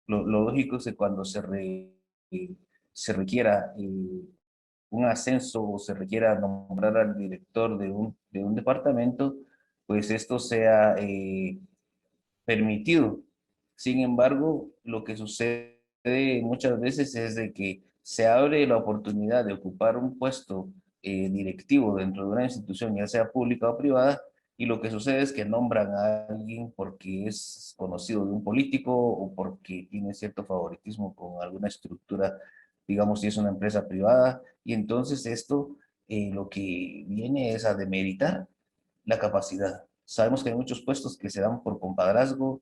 lo lógico es que cuando se requiera un ascenso o se requiera nombrar al director de un departamento, pues esto sea permitido. Sin embargo, lo que sucede muchas veces es de que se abre la oportunidad de ocupar un puesto directivo dentro de una institución, ya sea pública o privada, y lo que sucede es que nombran a alguien porque es conocido de un político o porque tiene cierto favoritismo con alguna estructura, digamos, si es una empresa privada, y entonces esto lo que viene es a demeritar la capacidad. Sabemos que hay muchos puestos que se dan por compadrazgo,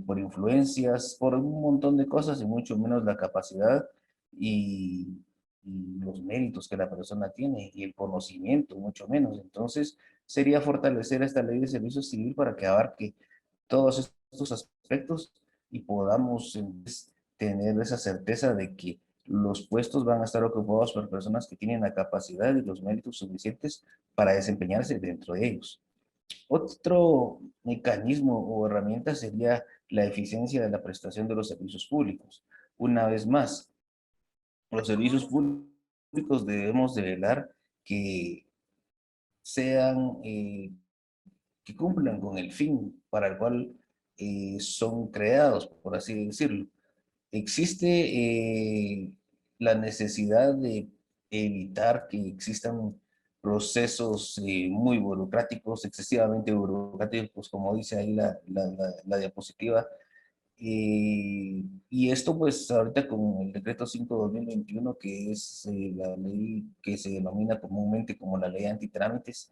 por influencias, por un montón de cosas y mucho menos la capacidad y, y los méritos que la persona tiene y el conocimiento, mucho menos. Entonces, sería fortalecer esta ley de servicio civil para que abarque todos estos aspectos y podamos tener esa certeza de que los puestos van a estar ocupados por personas que tienen la capacidad y los méritos suficientes para desempeñarse dentro de ellos. Otro mecanismo o herramienta sería la eficiencia de la prestación de los servicios públicos. Una vez más, los servicios públicos debemos de velar que sean, que cumplan con el fin para el cual son creados, por así decirlo. Existe la necesidad de evitar que existan procesos muy burocráticos, excesivamente burocráticos, como dice ahí la diapositiva. Y esto pues ahorita con el decreto 5/2021, que es la ley que se denomina comúnmente como la ley antitrámites,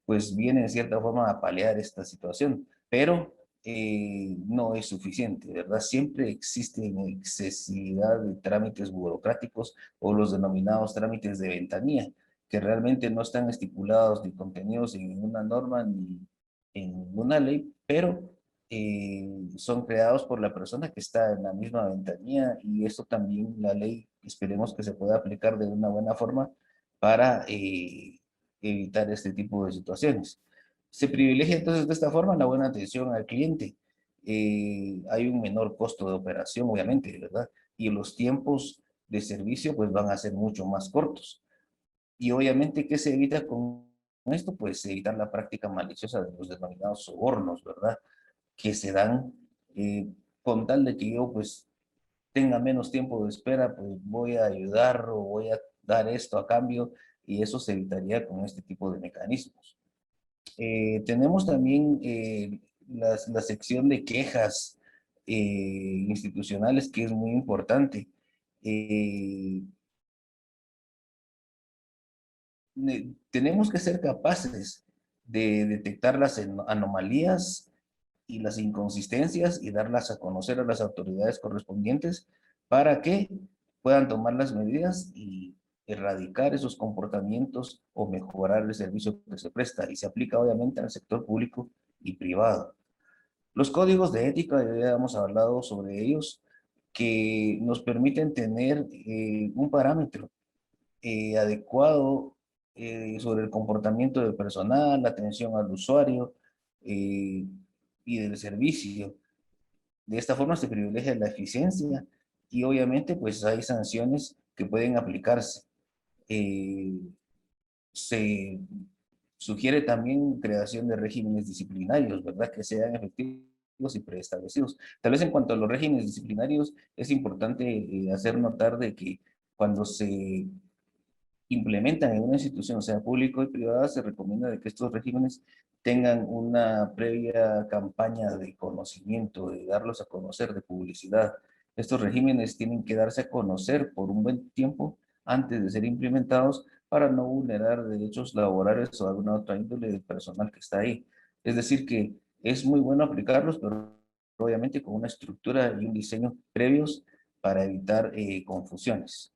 pues viene en cierta forma a paliar esta situación, pero no es suficiente, ¿verdad? Siempre existen excesividad de trámites burocráticos o los denominados trámites de ventanilla, que realmente no están estipulados ni contenidos en ninguna norma ni en ninguna ley, pero son creados por la persona que está en la misma ventanilla y esto también la ley esperemos que se pueda aplicar de una buena forma para evitar este tipo de situaciones. Se privilegia entonces de esta forma la buena atención al cliente. Hay un menor costo de operación, obviamente, ¿verdad? Y los tiempos de servicio pues van a ser mucho más cortos. Y obviamente, ¿qué se evita con esto? Pues evitar la práctica maliciosa de los denominados sobornos, ¿verdad? Que se dan con tal de que yo pues tenga menos tiempo de espera, pues voy a ayudar o voy a dar esto a cambio y eso se evitaría con este tipo de mecanismos. Tenemos también la sección de quejas institucionales que es muy importante. Eh, Tenemos que ser capaces de detectar las anomalías y las inconsistencias y darlas a conocer a las autoridades correspondientes para que puedan tomar las medidas y erradicar esos comportamientos o mejorar el servicio que se presta y se aplica obviamente al sector público y privado. Los códigos de ética, ya hemos hablado sobre ellos, que nos permiten tener un parámetro adecuado sobre el comportamiento del personal, la atención al usuario eh, y del servicio. De esta forma se privilegia la eficiencia y obviamente pues hay sanciones que pueden aplicarse. Eh, Se sugiere también creación de regímenes disciplinarios, ¿verdad? Que sean efectivos y preestablecidos. Tal vez en cuanto a los regímenes disciplinarios, es importante hacer notar de que cuando se implementan en una institución, sea público y privada, se recomienda de que estos regímenes tengan una previa campaña de conocimiento, de darlos a conocer, de publicidad. Estos regímenes tienen que darse a conocer por un buen tiempo antes de ser implementados para no vulnerar derechos laborales o alguna otra índole del personal que está ahí. Es decir, que es muy bueno aplicarlos, pero obviamente con una estructura y un diseño previos para evitar confusiones.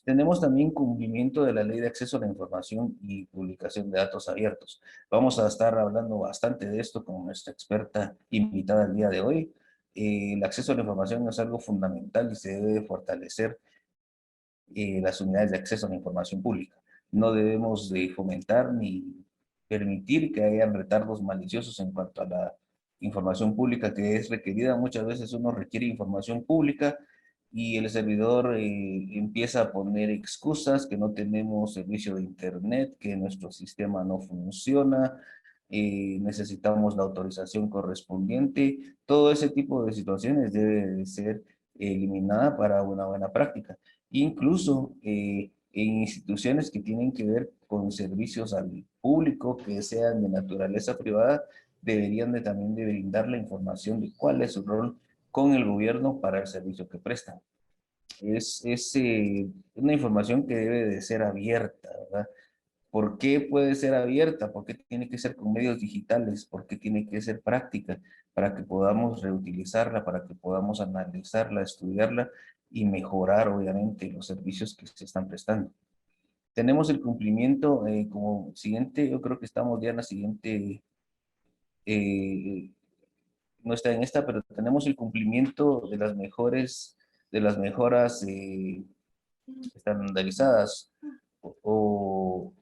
Tenemos también cumplimiento de la Ley de Acceso a la Información y Publicación de Datos Abiertos. Vamos a estar hablando bastante de esto con nuestra experta invitada el día de hoy. El acceso a la información es algo fundamental y se debe fortalecer las unidades de acceso a la información pública. No debemos de fomentar ni permitir que hayan retardos maliciosos en cuanto a la información pública que es requerida. Muchas veces uno requiere información pública y el servidor empieza a poner excusas, que no tenemos servicio de internet, que nuestro sistema no funciona, necesitamos la autorización correspondiente. Todo ese tipo de situaciones debe de ser eliminada para una buena práctica. Incluso en instituciones que tienen que ver con servicios al público, que sean de naturaleza privada, deberían de también de brindar la información de cuál es su rol con el gobierno para el servicio que prestan. Es una información que debe de ser abierta, ¿verdad? ¿Por qué puede ser abierta? ¿Por qué tiene que ser con medios digitales? ¿Por qué tiene que ser práctica? Para que podamos reutilizarla, para que podamos analizarla, estudiarla y mejorar, obviamente, los servicios que se están prestando. Tenemos el cumplimiento como siguiente, yo creo que estamos ya en la siguiente, eh, no está en esta, pero tenemos el cumplimiento de las de las mejoras estandarizadas o,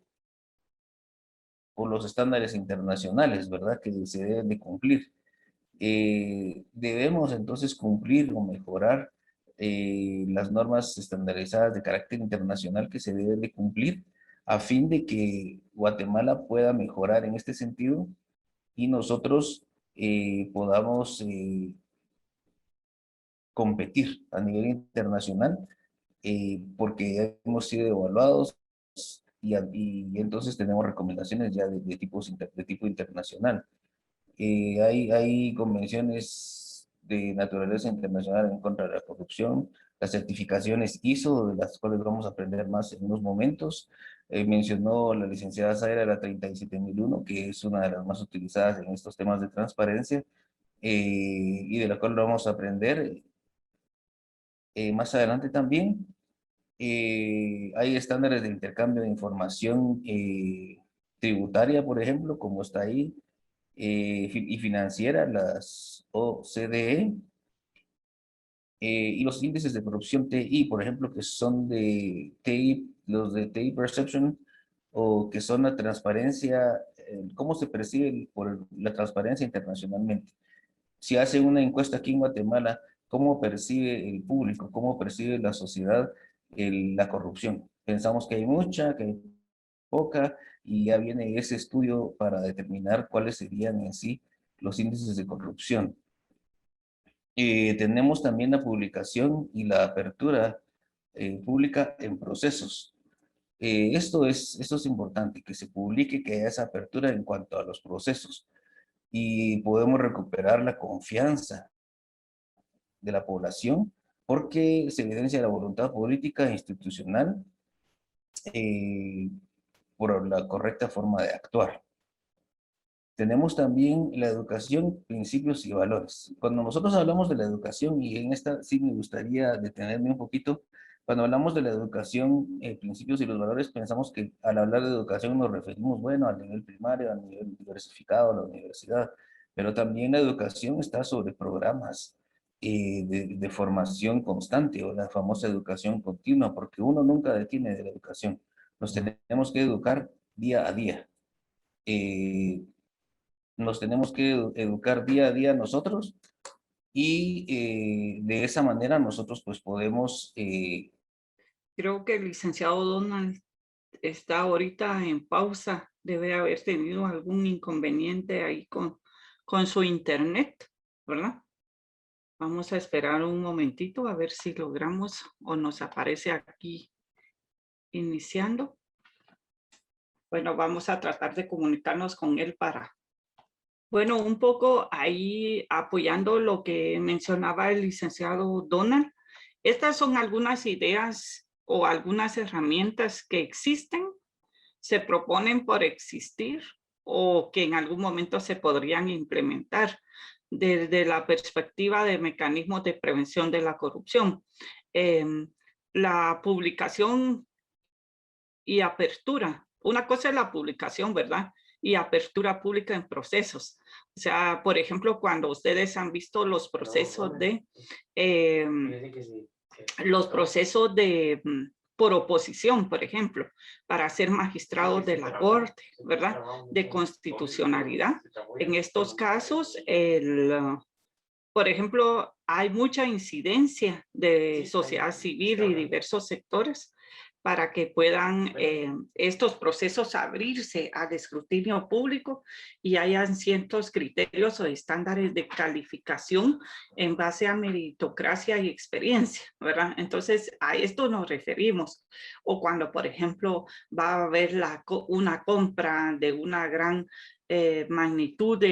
o los estándares internacionales, ¿verdad? Que se deben de cumplir. Debemos entonces cumplir o mejorar las normas estandarizadas de carácter internacional que se deben de cumplir a fin de que Guatemala pueda mejorar en este sentido y nosotros podamos competir a nivel internacional porque hemos sido evaluados y entonces tenemos recomendaciones ya de tipo internacional. Hay convenciones de naturaleza internacional en contra de la corrupción, las certificaciones ISO, de las cuales vamos a aprender más en unos momentos. Mencionó la licenciada Zaira la 37001, que es una de las más utilizadas en estos temas de transparencia, y de la cual vamos a aprender más adelante también. Hay estándares de intercambio de información tributaria, por ejemplo, como está ahí, y financiera, las OCDE, y los índices de corrupción TI, por ejemplo, que son de TI, los de TI Perception, o que son la transparencia, cómo se percibe por la transparencia internacionalmente. Si hacen una encuesta aquí en Guatemala, ¿cómo percibe el público, cómo percibe la sociedad la corrupción? Pensamos que hay mucha, que hay poca, y ya viene ese estudio para determinar cuáles serían en sí los índices de corrupción. Tenemos también la publicación y la apertura pública en procesos. Esto es importante, que se publique, que haya esa apertura en cuanto a los procesos y podemos recuperar la confianza de la población porque se evidencia la voluntad política e institucional eh, por la correcta forma de actuar. Tenemos también la educación, principios y valores. Cuando nosotros hablamos de la educación, y en esta sí me gustaría detenerme un poquito, cuando hablamos de la educación, principios y los valores, pensamos que al hablar de educación nos referimos, bueno, al nivel primario, al nivel diversificado, a la universidad, pero también la educación está sobre programas de formación constante o la famosa educación continua, porque uno nunca detiene de la educación. Nos tenemos que educar día a día. Eh, Nos tenemos que educar día a día nosotros y de esa manera nosotros pues podemos... Creo que el licenciado Donald está ahorita en pausa. Debe haber tenido algún inconveniente ahí con su internet, ¿verdad? Vamos a esperar un momentito a ver si logramos o nos aparece aquí iniciando. Bueno, vamos a tratar de comunicarnos con él para... Bueno, un poco ahí apoyando lo que mencionaba el licenciado Donald. Estas son algunas ideas o algunas herramientas que existen, se proponen por existir o que en algún momento se podrían implementar desde la perspectiva de mecanismos de prevención de la corrupción. La publicación y apertura. Una cosa es la publicación, ¿verdad? Y apertura pública en procesos. O sea, por ejemplo, cuando ustedes han visto los procesos de por oposición, por ejemplo, para ser magistrados de la Corte, ¿verdad? De constitucionalidad. En estos casos, por ejemplo, hay mucha incidencia de sociedad civil y diversos sectores para que puedan estos procesos abrirse al escrutinio público y hayan ciertos criterios o estándares de calificación en base a meritocracia y experiencia, ¿verdad? Entonces, a esto nos referimos. O cuando, por ejemplo, va a haber una compra de una gran magnitud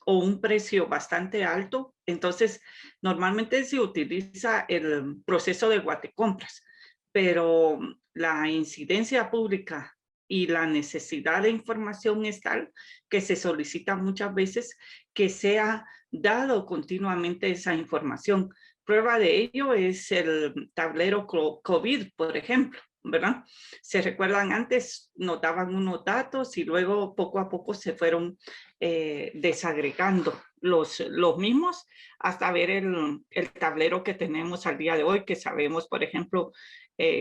o un precio bastante alto, entonces normalmente se utiliza el proceso de guatecompras, pero la incidencia pública y la necesidad de información es tal que se solicita muchas veces que sea dado continuamente esa información. Prueba de ello es el tablero COVID, por ejemplo, ¿verdad? Se recuerdan, antes nos daban unos datos y luego poco a poco se fueron desagregando los mismos hasta ver el tablero que tenemos al día de hoy, que sabemos, por ejemplo,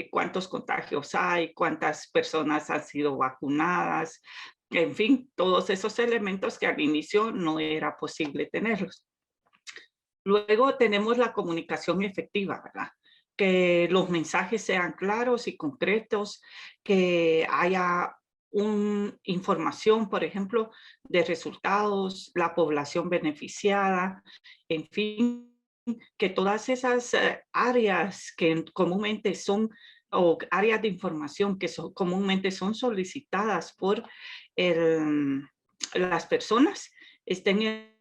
cuántos contagios hay, cuántas personas han sido vacunadas, en fin, todos esos elementos que al inicio no era posible tenerlos. Luego tenemos la comunicación efectiva, ¿verdad? Que los mensajes sean claros y concretos, que haya información, por ejemplo, de resultados, la población beneficiada, en fin, que todas esas áreas que comúnmente son, o áreas de información que comúnmente son solicitadas por las personas, estén en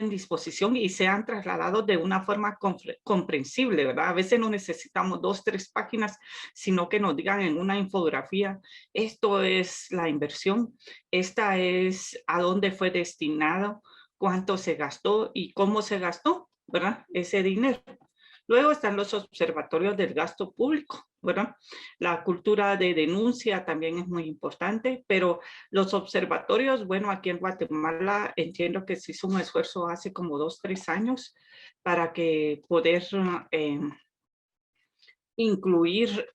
disposición y sean trasladados de una forma comprensible, ¿verdad? A veces no necesitamos 2, 3 páginas, sino que nos digan en una infografía, esto es la inversión, esta es a dónde fue destinado, cuánto se gastó y cómo se gastó, ¿verdad? Ese dinero. Luego están los observatorios del gasto público, ¿verdad? La cultura de denuncia también es muy importante, pero los observatorios, bueno, aquí en Guatemala entiendo que se hizo un esfuerzo hace como 2, 3 años para que poder incluir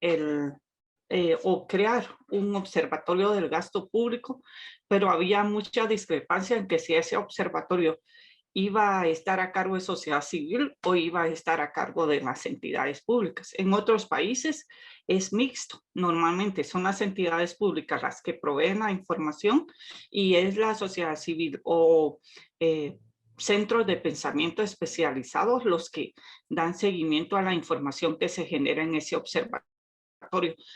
o crear un observatorio del gasto público, pero había mucha discrepancia en que si ese observatorio iba a estar a cargo de sociedad civil o iba a estar a cargo de las entidades públicas. En otros países es mixto. Normalmente son las entidades públicas las que proveen la información y es la sociedad civil o centros de pensamiento especializados los que dan seguimiento a la información que se genera en ese observatorio,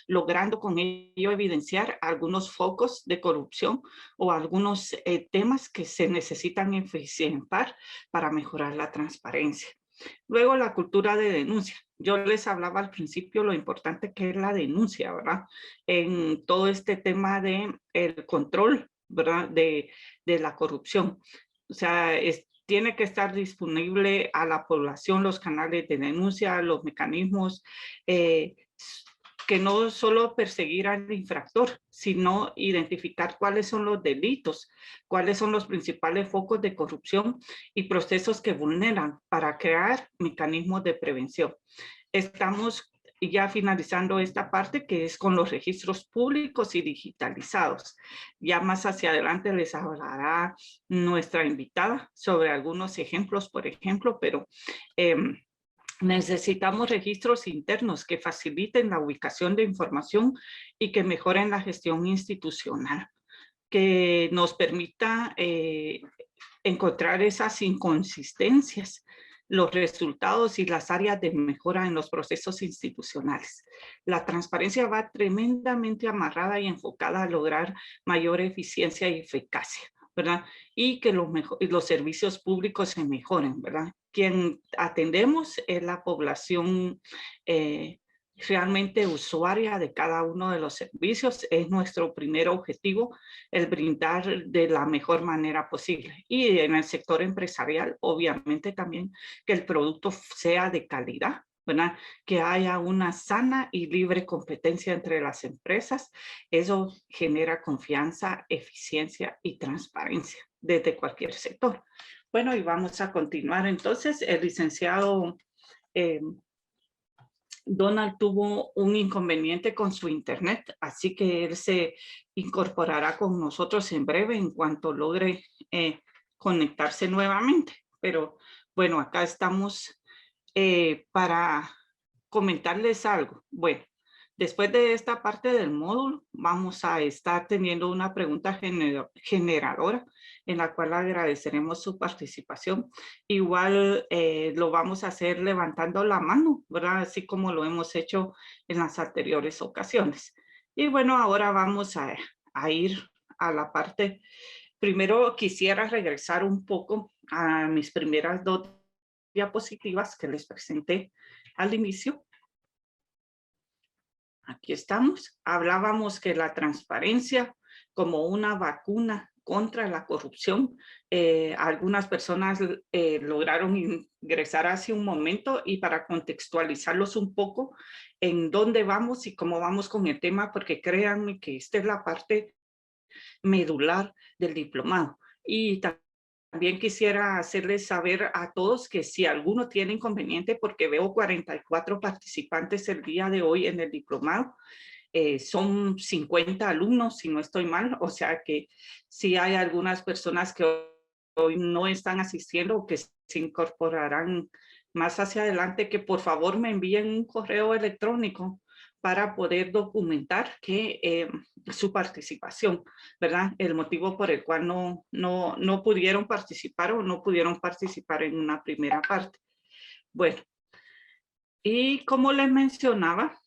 logrando con ello evidenciar algunos focos de corrupción o algunos temas que se necesitan eficientar para mejorar la transparencia. Luego, la cultura de denuncia. Yo les hablaba al principio lo importante que es la denuncia, ¿verdad? En todo este tema de el control, ¿verdad? De la corrupción. O sea, tiene que estar disponible a la población los canales de denuncia, los mecanismos, que no solo perseguir al infractor, sino identificar cuáles son los delitos, cuáles son los principales focos de corrupción y procesos que vulneran para crear mecanismos de prevención. Estamos ya finalizando esta parte que es con los registros públicos y digitalizados. Ya más hacia adelante les hablará nuestra invitada sobre algunos ejemplos, por ejemplo, pero necesitamos registros internos que faciliten la ubicación de información y que mejoren la gestión institucional, que nos permita encontrar esas inconsistencias, los resultados y las áreas de mejora en los procesos institucionales. La transparencia va tremendamente amarrada y enfocada a lograr mayor eficiencia y eficacia, ¿verdad? Y que los servicios públicos se mejoren, ¿verdad? Quien atendemos es la población realmente usuaria de cada uno de los servicios. Es nuestro primer objetivo el brindar de la mejor manera posible. Y en el sector empresarial, obviamente también que el producto sea de calidad, ¿verdad? Que haya una sana y libre competencia entre las empresas. Eso genera confianza, eficiencia y transparencia desde cualquier sector. Bueno, y vamos a continuar entonces. El licenciado Donald tuvo un inconveniente con su internet, así que él se incorporará con nosotros en breve en cuanto logre conectarse nuevamente. Pero bueno, acá estamos para comentarles algo. Bueno, después de esta parte del módulo, vamos a estar teniendo una pregunta generadora en la cual agradeceremos su participación. Igual lo vamos a hacer levantando la mano, ¿verdad? Así como lo hemos hecho en las anteriores ocasiones. Y bueno, ahora vamos a ir a la parte. Primero quisiera regresar un poco a mis primeras dos diapositivas que les presenté al inicio. Aquí estamos. Hablábamos que la transparencia como una vacuna contra la corrupción. Algunas personas lograron ingresar hace un momento, y para contextualizarlos un poco en dónde vamos y cómo vamos con el tema, porque créanme que esta es la parte medular del diplomado. Y también quisiera hacerles saber a todos que si alguno tiene inconveniente, porque veo 44 participantes el día de hoy en el diplomado, son 50 alumnos, si no estoy mal, o sea que si hay algunas personas que hoy no están asistiendo o que se incorporarán más hacia adelante, que por favor me envíen un correo electrónico para poder documentar que su participación, ¿verdad? El motivo por el cual no pudieron participar o no pudieron participar en una primera parte. Bueno, y como les mencionaba,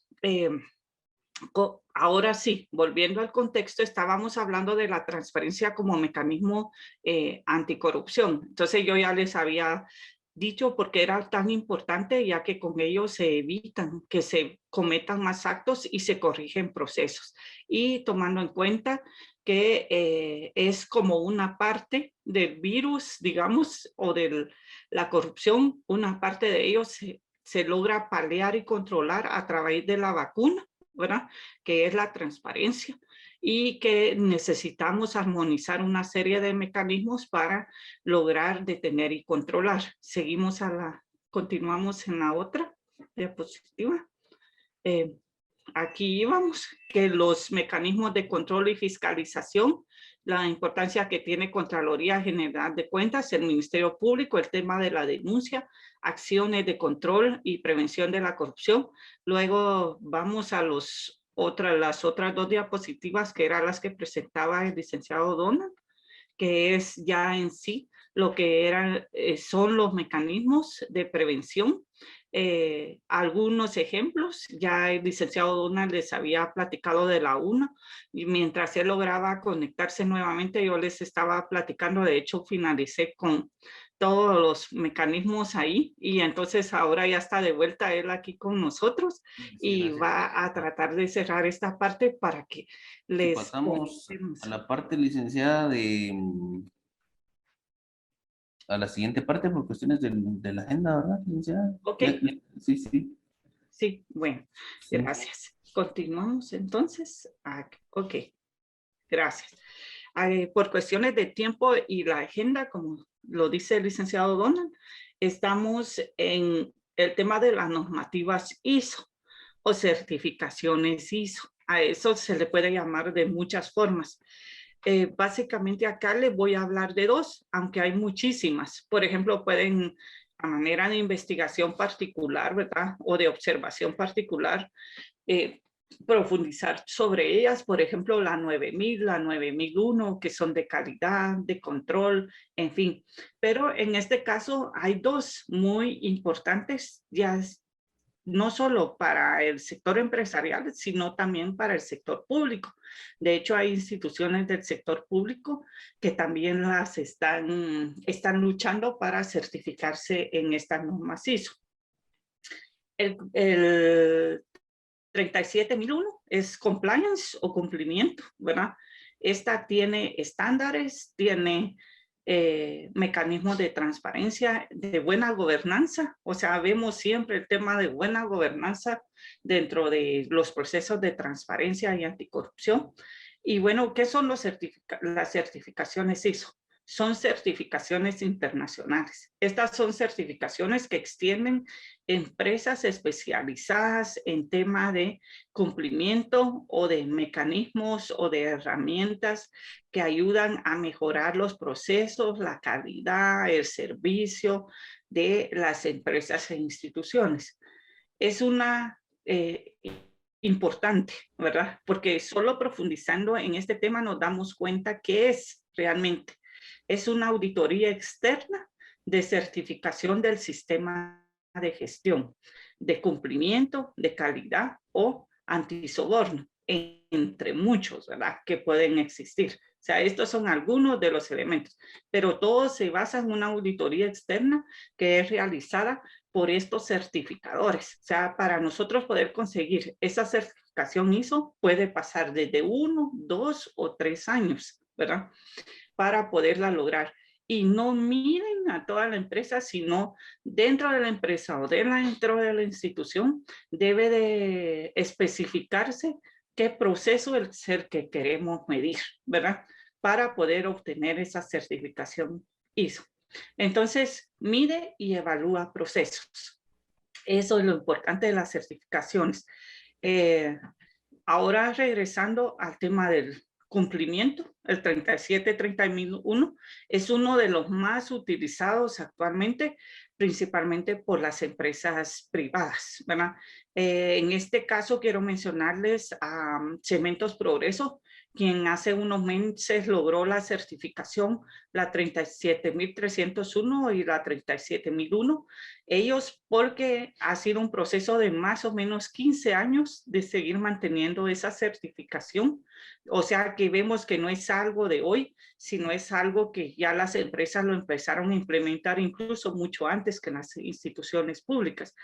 ahora sí, volviendo al contexto, estábamos hablando de la transparencia como mecanismo anticorrupción. Entonces yo ya les había dicho por qué era tan importante, ya que con ello se evitan que se cometan más actos y se corrigen procesos. Y tomando en cuenta que es como una parte del virus, digamos, o de la corrupción, una parte de ello se logra paliar y controlar a través de la vacuna, ¿verdad? Que es la transparencia, y que necesitamos armonizar una serie de mecanismos para lograr detener y controlar. Continuamos en la otra diapositiva. Aquí vamos, que los mecanismos de control y fiscalización, la importancia que tiene Contraloría General de Cuentas, el Ministerio Público, el tema de la denuncia, acciones de control y prevención de la corrupción. Luego vamos a las otras dos diapositivas, que eran las que presentaba el licenciado Donald, que es ya en sí lo que son los mecanismos de prevención. Algunos ejemplos, ya el licenciado Donald les había platicado de la UNA, y mientras él lograba conectarse nuevamente, yo les estaba platicando. De hecho, finalicé con todos los mecanismos ahí, y entonces ahora ya está de vuelta él aquí con nosotros, y va a tratar de cerrar esta parte para que les... Pasamos a la parte, licenciada, a la siguiente parte por cuestiones de la agenda, ¿verdad, licenciada? Ok. Sí, sí. Sí, bueno, Sí. gracias. Continuamos entonces. Ok, gracias. Por cuestiones de tiempo y la agenda, como lo dice el licenciado Donald, estamos en el tema de las normativas ISO o certificaciones ISO. A eso se le puede llamar de muchas formas. Básicamente acá les voy a hablar de dos, aunque hay muchísimas. Por ejemplo, pueden, a manera de investigación particular, ¿verdad? O de observación particular, profundizar sobre ellas. Por ejemplo, la 9000, la 9001, que son de calidad, de control, en fin. Pero en este caso hay dos muy importantes, ya no solo para el sector empresarial, sino también para el sector público. De hecho, hay instituciones del sector público que también están luchando para certificarse en estas normas ISO. El 37001 es compliance o cumplimiento, ¿verdad? Esta tiene estándares, tiene mecanismos de transparencia, de buena gobernanza. O sea, vemos siempre el tema de buena gobernanza dentro de los procesos de transparencia y anticorrupción. Y bueno, ¿qué son las certificaciones ISO? son certificaciones internacionales. Estas son certificaciones que extienden empresas especializadas en tema de cumplimiento o de mecanismos o de herramientas que ayudan a mejorar los procesos, la calidad, el servicio de las empresas e instituciones. Es una importante, ¿verdad? Porque solo profundizando en este tema nos damos cuenta que es realmente. Es una auditoría externa de certificación del sistema de gestión, de cumplimiento, de calidad o antisoborno, entre muchos, ¿verdad? Que pueden existir. O sea, estos son algunos de los elementos, pero todo se basa en una auditoría externa que es realizada por estos certificadores. O sea, para nosotros poder conseguir esa certificación ISO puede pasar desde 1, 2 o 3 años, ¿verdad? Para poderla lograr. Y no miren a toda la empresa, sino dentro de la empresa o dentro de la institución debe de especificarse qué proceso es el que queremos medir, ¿verdad? Para poder obtener esa certificación ISO. Entonces, mide y evalúa procesos. Eso es lo importante de las certificaciones. Ahora regresando al tema del cumplimiento, el 3731 es uno de los más utilizados actualmente, principalmente por las empresas privadas, ¿verdad? En este caso quiero mencionarles a Cementos Progreso, quien hace unos meses logró la certificación, la 37.301 y la 37.001. Ellos, porque ha sido un proceso de más o menos 15 años de seguir manteniendo esa certificación. O sea que vemos que no es algo de hoy, sino es algo que ya las empresas lo empezaron a implementar incluso mucho antes que las instituciones públicas.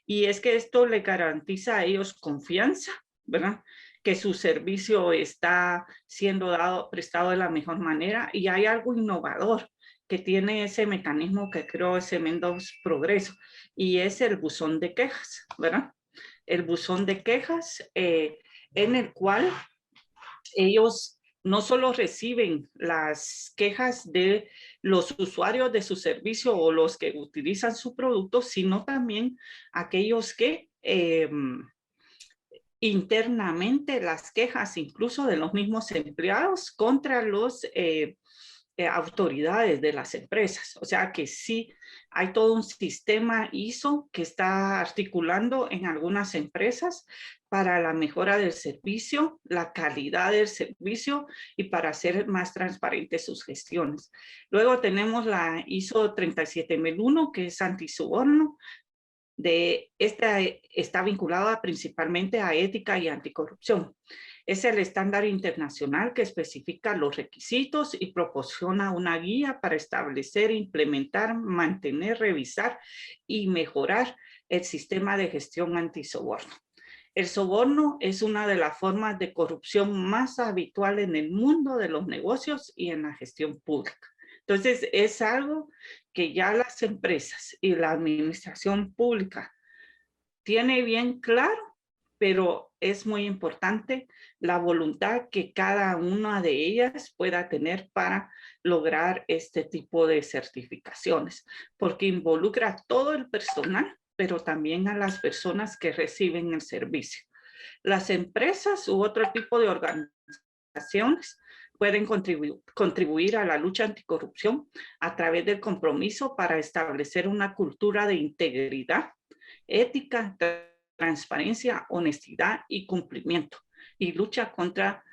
Y es que esto le garantiza a ellos confianza, ¿verdad? Que su servicio está siendo prestado de la mejor manera, y hay algo innovador que tiene ese mecanismo que creó Cementos Progreso, y es el buzón de quejas, ¿verdad? El buzón de quejas en el cual ellos no solo reciben las quejas de los usuarios de su servicio o los que utilizan su producto, sino también aquellos que internamente las quejas incluso de los mismos empleados contra los autoridades de las empresas. O sea que sí hay todo un sistema ISO que está articulando en algunas empresas para la mejora del servicio, la calidad del servicio y para hacer más transparentes sus gestiones. Luego tenemos la ISO 37001, que es antisoborno. Esta está vinculada principalmente a ética y anticorrupción. Es el estándar internacional que especifica los requisitos y proporciona una guía para establecer, implementar, mantener, revisar y mejorar el sistema de gestión antisoborno. El soborno es una de las formas de corrupción más habitual en el mundo de los negocios y en la gestión pública. Entonces, es algo que ya las empresas y la administración pública tiene bien claro, pero es muy importante la voluntad que cada una de ellas pueda tener para lograr este tipo de certificaciones, porque involucra a todo el personal, pero también a las personas que reciben el servicio. Las empresas u otro tipo de organizaciones pueden contribuir a la lucha anticorrupción a través del compromiso para establecer una cultura de integridad, ética, transparencia, honestidad y cumplimiento, y lucha contra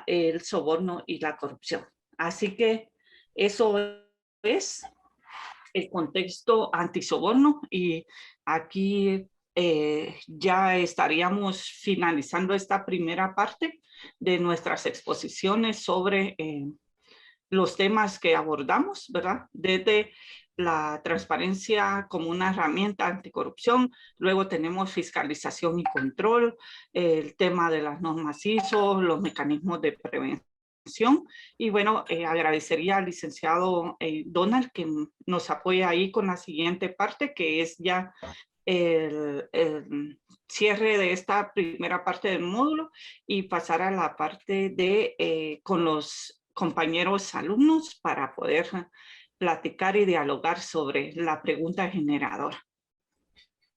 el soborno y la corrupción. Así que eso es el contexto antisoborno, y aquí ya estaríamos finalizando esta primera parte de nuestras exposiciones sobre los temas que abordamos, ¿verdad? Desde la transparencia como una herramienta anticorrupción, luego tenemos fiscalización y control, el tema de las normas ISO, los mecanismos de prevención. Y bueno, agradecería al licenciado Donald que nos apoya ahí con la siguiente parte, que es ya el cierre de esta primera parte del módulo, y pasar a la parte de con compañeros alumnos para poder platicar y dialogar sobre la pregunta generadora.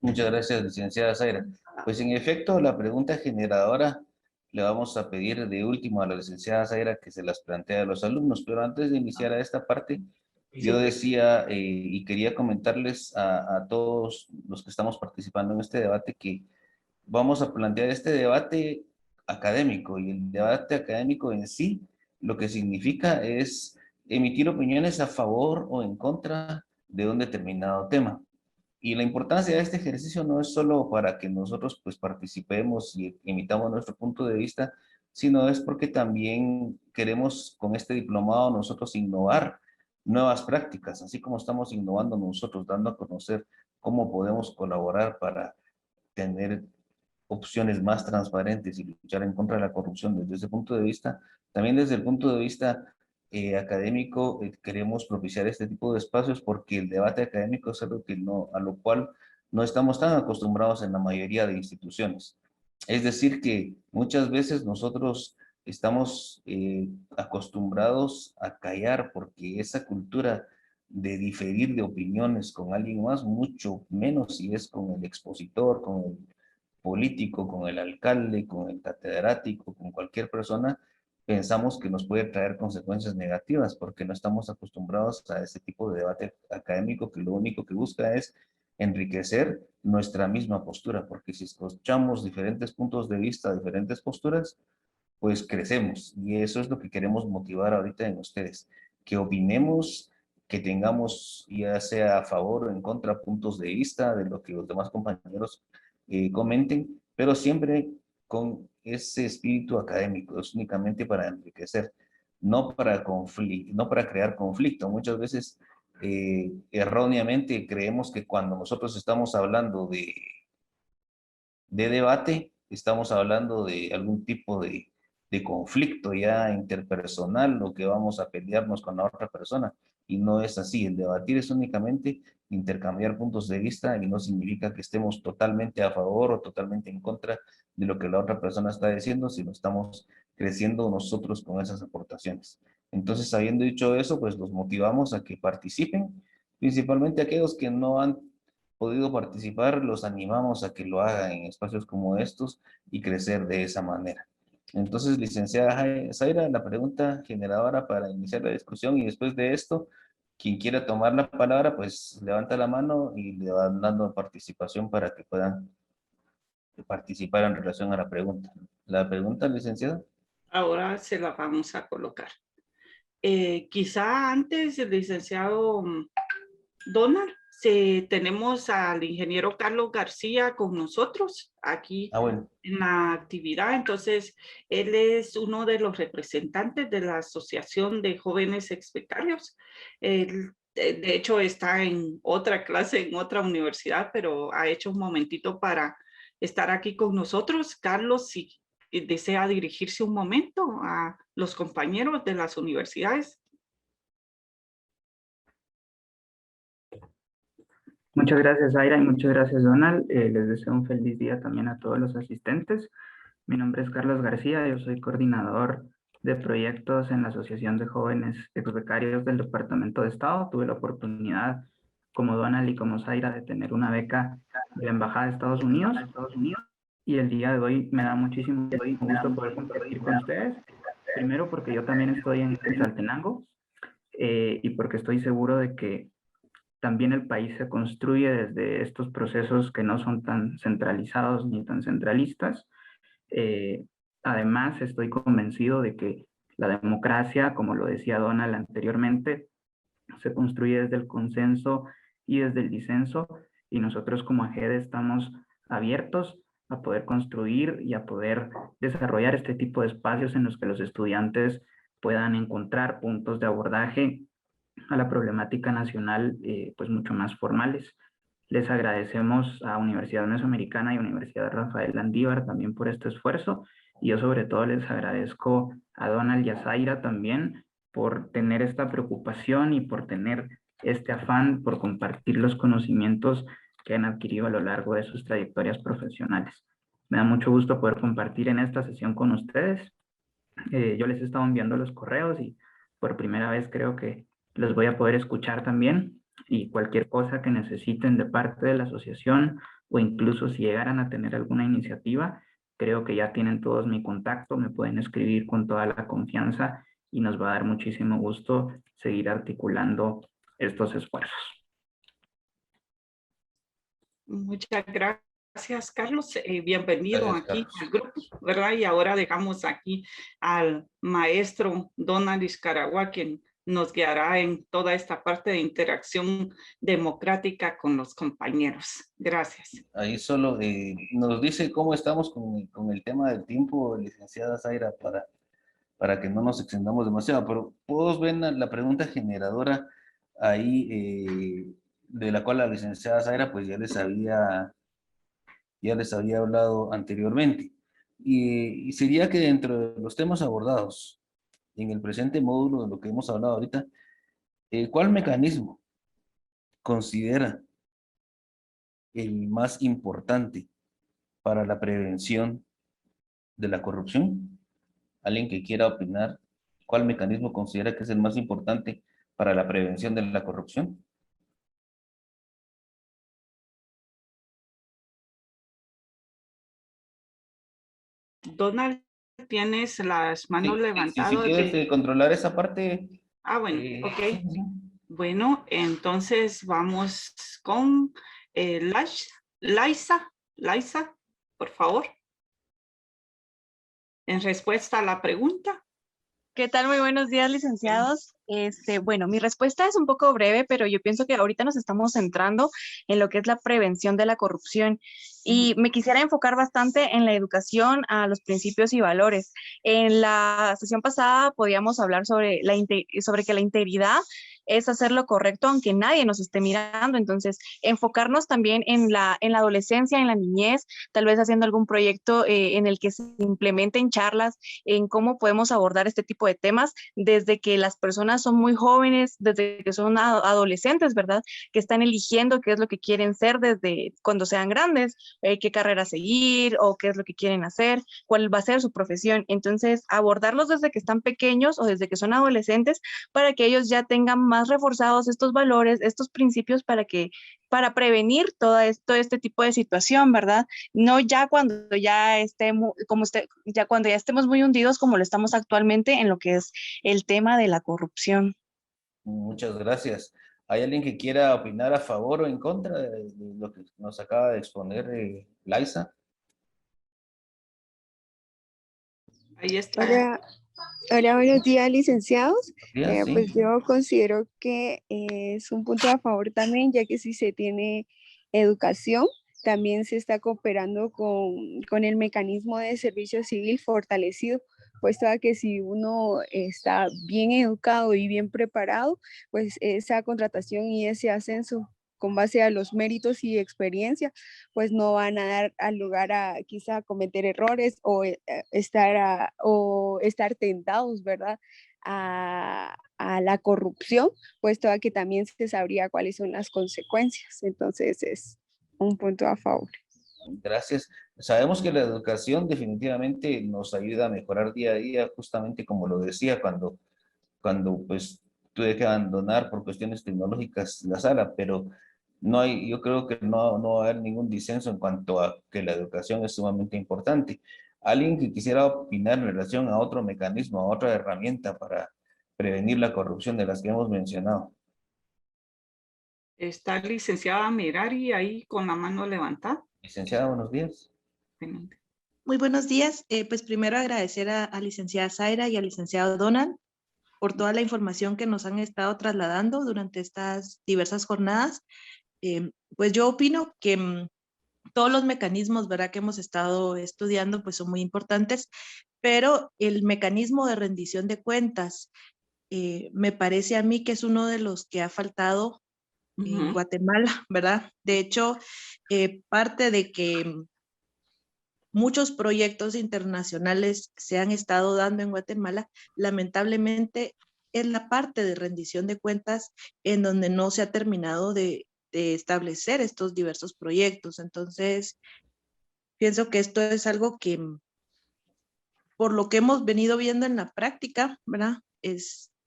Muchas gracias, licenciada Zaira. Pues en efecto, la pregunta generadora le vamos a pedir de último a la licenciada Zaira que se las plantee a los alumnos, pero antes de iniciar a esta parte, yo decía y quería comentarles a todos los que estamos participando en este debate que vamos a plantear este debate académico, y el debate académico en sí lo que significa es emitir opiniones a favor o en contra de un determinado tema. Y la importancia de este ejercicio no es solo para que nosotros pues participemos y emitamos nuestro punto de vista, sino es porque también queremos con este diplomado nosotros innovar nuevas prácticas, así como estamos innovando nosotros, dando a conocer cómo podemos colaborar para tener opciones más transparentes y luchar en contra de la corrupción desde ese punto de vista. También desde el punto de vista académico queremos propiciar este tipo de espacios porque el debate académico es algo que no, a lo cual no estamos tan acostumbrados en la mayoría de instituciones. Es decir, que muchas veces nosotros estamos acostumbrados a callar porque esa cultura de diferir de opiniones con alguien más, mucho menos si es con el expositor, con el político, con el alcalde, con el catedrático, con cualquier persona, pensamos que nos puede traer consecuencias negativas porque no estamos acostumbrados a ese tipo de debate académico que lo único que busca es enriquecer nuestra misma postura, porque si escuchamos diferentes puntos de vista, diferentes posturas, pues crecemos, y eso es lo que queremos motivar ahorita en ustedes, que opinemos, que tengamos ya sea a favor o en contra puntos de vista de lo que los demás compañeros comenten, pero siempre con ese espíritu académico, es únicamente para enriquecer, no para no para crear conflicto. Muchas veces erróneamente creemos que cuando nosotros estamos hablando de debate, estamos hablando de algún tipo de conflicto ya interpersonal, lo que vamos a pelearnos con la otra persona. Y no es así. El debatir es únicamente intercambiar puntos de vista y no significa que estemos totalmente a favor o totalmente en contra de lo que la otra persona está diciendo, sino estamos creciendo nosotros con esas aportaciones. Entonces, habiendo dicho eso, pues los motivamos a que participen, principalmente aquellos que no han podido participar, los animamos a que lo hagan en espacios como estos y crecer de esa manera. Entonces, licenciada Zaira, la pregunta generadora para iniciar la discusión, y después de esto, quien quiera tomar la palabra, pues levanta la mano y le van dando participación para que puedan participar en relación a la pregunta. La pregunta, licenciada. Ahora se la vamos a colocar. Quizá antes, el licenciado Donald, tenemos al ingeniero Carlos García con nosotros aquí Bueno. en la actividad. Entonces, él es uno de los representantes de la Asociación de Jóvenes Expecarios. Él, de hecho, está en otra clase, en otra universidad, pero ha hecho un momentito para estar aquí con nosotros. Carlos, si desea dirigirse un momento a los compañeros de las universidades. Muchas gracias, Aira, y muchas gracias, Donald. Les deseo un feliz día también a todos los asistentes. Mi nombre es Carlos García, yo soy coordinador de proyectos en la Asociación de Jóvenes Exbecarios del Departamento de Estado. Tuve la oportunidad, como Donald y como Zaira, de tener una beca de la Embajada de Estados Unidos. Y el día de hoy me da muchísimo gusto poder compartir con ustedes. Primero porque yo también estoy en Quetzaltenango y porque estoy seguro de que también el país se construye desde estos procesos que no son tan centralizados ni tan centralistas. Además, estoy convencido de que la democracia, como lo decía Donald anteriormente, se construye desde el consenso y desde el disenso, y nosotros como AGED estamos abiertos a poder construir y a poder desarrollar este tipo de espacios en los que los estudiantes puedan encontrar puntos de abordaje a la problemática nacional, pues mucho más formales. Les agradecemos a Universidad Mesoamericana y Universidad Rafael Landívar también por este esfuerzo, y yo sobre todo les agradezco a Donald y a Zaira también por tener esta preocupación y por tener este afán por compartir los conocimientos que han adquirido a lo largo de sus trayectorias profesionales. Me da mucho gusto poder compartir en esta sesión con ustedes. Yo les he estado enviando los correos y por primera vez creo que los voy a poder escuchar también, y cualquier cosa que necesiten de parte de la asociación, o incluso si llegaran a tener alguna iniciativa, creo que ya tienen todos mi contacto, me pueden escribir con toda la confianza y nos va a dar muchísimo gusto seguir articulando estos esfuerzos. Muchas gracias, Carlos. Bienvenido Gracias, aquí Carlos. al grupo, ¿verdad? Y ahora dejamos aquí al maestro Donald Iscaragua, quien nos guiará en toda esta parte de interacción democrática con los compañeros. Gracias. Ahí solo nos dice cómo estamos con el tema del tiempo, licenciada Zaira, para que no nos extendamos demasiado, pero todos ven la pregunta generadora ahí, de la cual la licenciada Zaira pues ya les había hablado anteriormente. Y sería que dentro de los temas abordados en el presente módulo de lo que hemos hablado ahorita, ¿cuál mecanismo considera el más importante para la prevención de la corrupción? ¿Alguien que quiera opinar cuál mecanismo considera que es el más importante para la prevención de la corrupción? Donald, tienes las manos Sí, si levantadas quieres de... controlar esa parte, Bueno, sí, ok. sí. Bueno, entonces vamos con Laisa, por favor, en respuesta a la pregunta. ¿Qué tal? Muy buenos días, licenciados. Bueno, mi respuesta es un poco breve, pero yo pienso que ahorita nos estamos centrando en lo que es la prevención de la corrupción y me quisiera enfocar bastante en la educación a los principios y valores. En la sesión pasada podíamos hablar sobre sobre que la integridad es hacer lo correcto aunque nadie nos esté mirando. Entonces, enfocarnos también en la adolescencia, en la niñez, tal vez haciendo algún proyecto en el que se implementen charlas en cómo podemos abordar este tipo de temas desde que las personas son muy jóvenes, desde que son adolescentes, ¿verdad? Que están eligiendo qué es lo que quieren ser desde cuando sean grandes, qué carrera seguir o qué es lo que quieren hacer, cuál va a ser su profesión. Entonces, abordarlos desde que están pequeños o desde que son adolescentes para que ellos ya tengan más reforzados estos valores, estos principios para prevenir todo este tipo de situación, ¿verdad? No ya cuando ya ya cuando ya estemos muy hundidos como lo estamos actualmente en lo que es el tema de la corrupción. Muchas gracias. ¿Hay alguien que quiera opinar a favor o en contra de lo que nos acaba de exponer Laisa? Ahí está. Hola, hola, buenos días, licenciados. ¿Sí? Pues yo considero que es un punto a favor también, ya que si se tiene educación, también se está cooperando con el mecanismo de servicio civil fortalecido, puesto a que si uno está bien educado y bien preparado, pues esa contratación y ese ascenso con base a los méritos y experiencia, pues no van a dar al lugar a quizá cometer errores o estar tentados, ¿verdad? A la corrupción, puesto a que también se sabría cuáles son las consecuencias. Entonces es un punto a favor. Gracias. Sabemos que la educación definitivamente nos ayuda a mejorar día a día, justamente como lo decía, cuando pues tuve que abandonar por cuestiones tecnológicas la sala, pero yo creo que no va a haber ningún disenso en cuanto a que la educación es sumamente importante. ¿Alguien que quisiera opinar en relación a otro mecanismo, a otra herramienta para prevenir la corrupción de las que hemos mencionado? Está licenciada Mirari ahí con la mano levantada. Licenciada, buenos días. Muy buenos días. Pues primero agradecer a licenciada Zaira y al licenciado Donald por toda la información que nos han estado trasladando durante estas diversas jornadas. Pues yo opino que todos los mecanismos, ¿verdad?, que hemos estado estudiando, pues son muy importantes, pero el mecanismo de rendición de cuentas me parece a mí que es uno de los que ha faltado en Guatemala, ¿verdad? De hecho, parte de que muchos proyectos internacionales se han estado dando en Guatemala, lamentablemente es la parte de rendición de cuentas en donde no se ha terminado de establecer estos diversos proyectos. Entonces, pienso que esto es algo que, por lo que hemos venido viendo en la práctica, ¿verdad?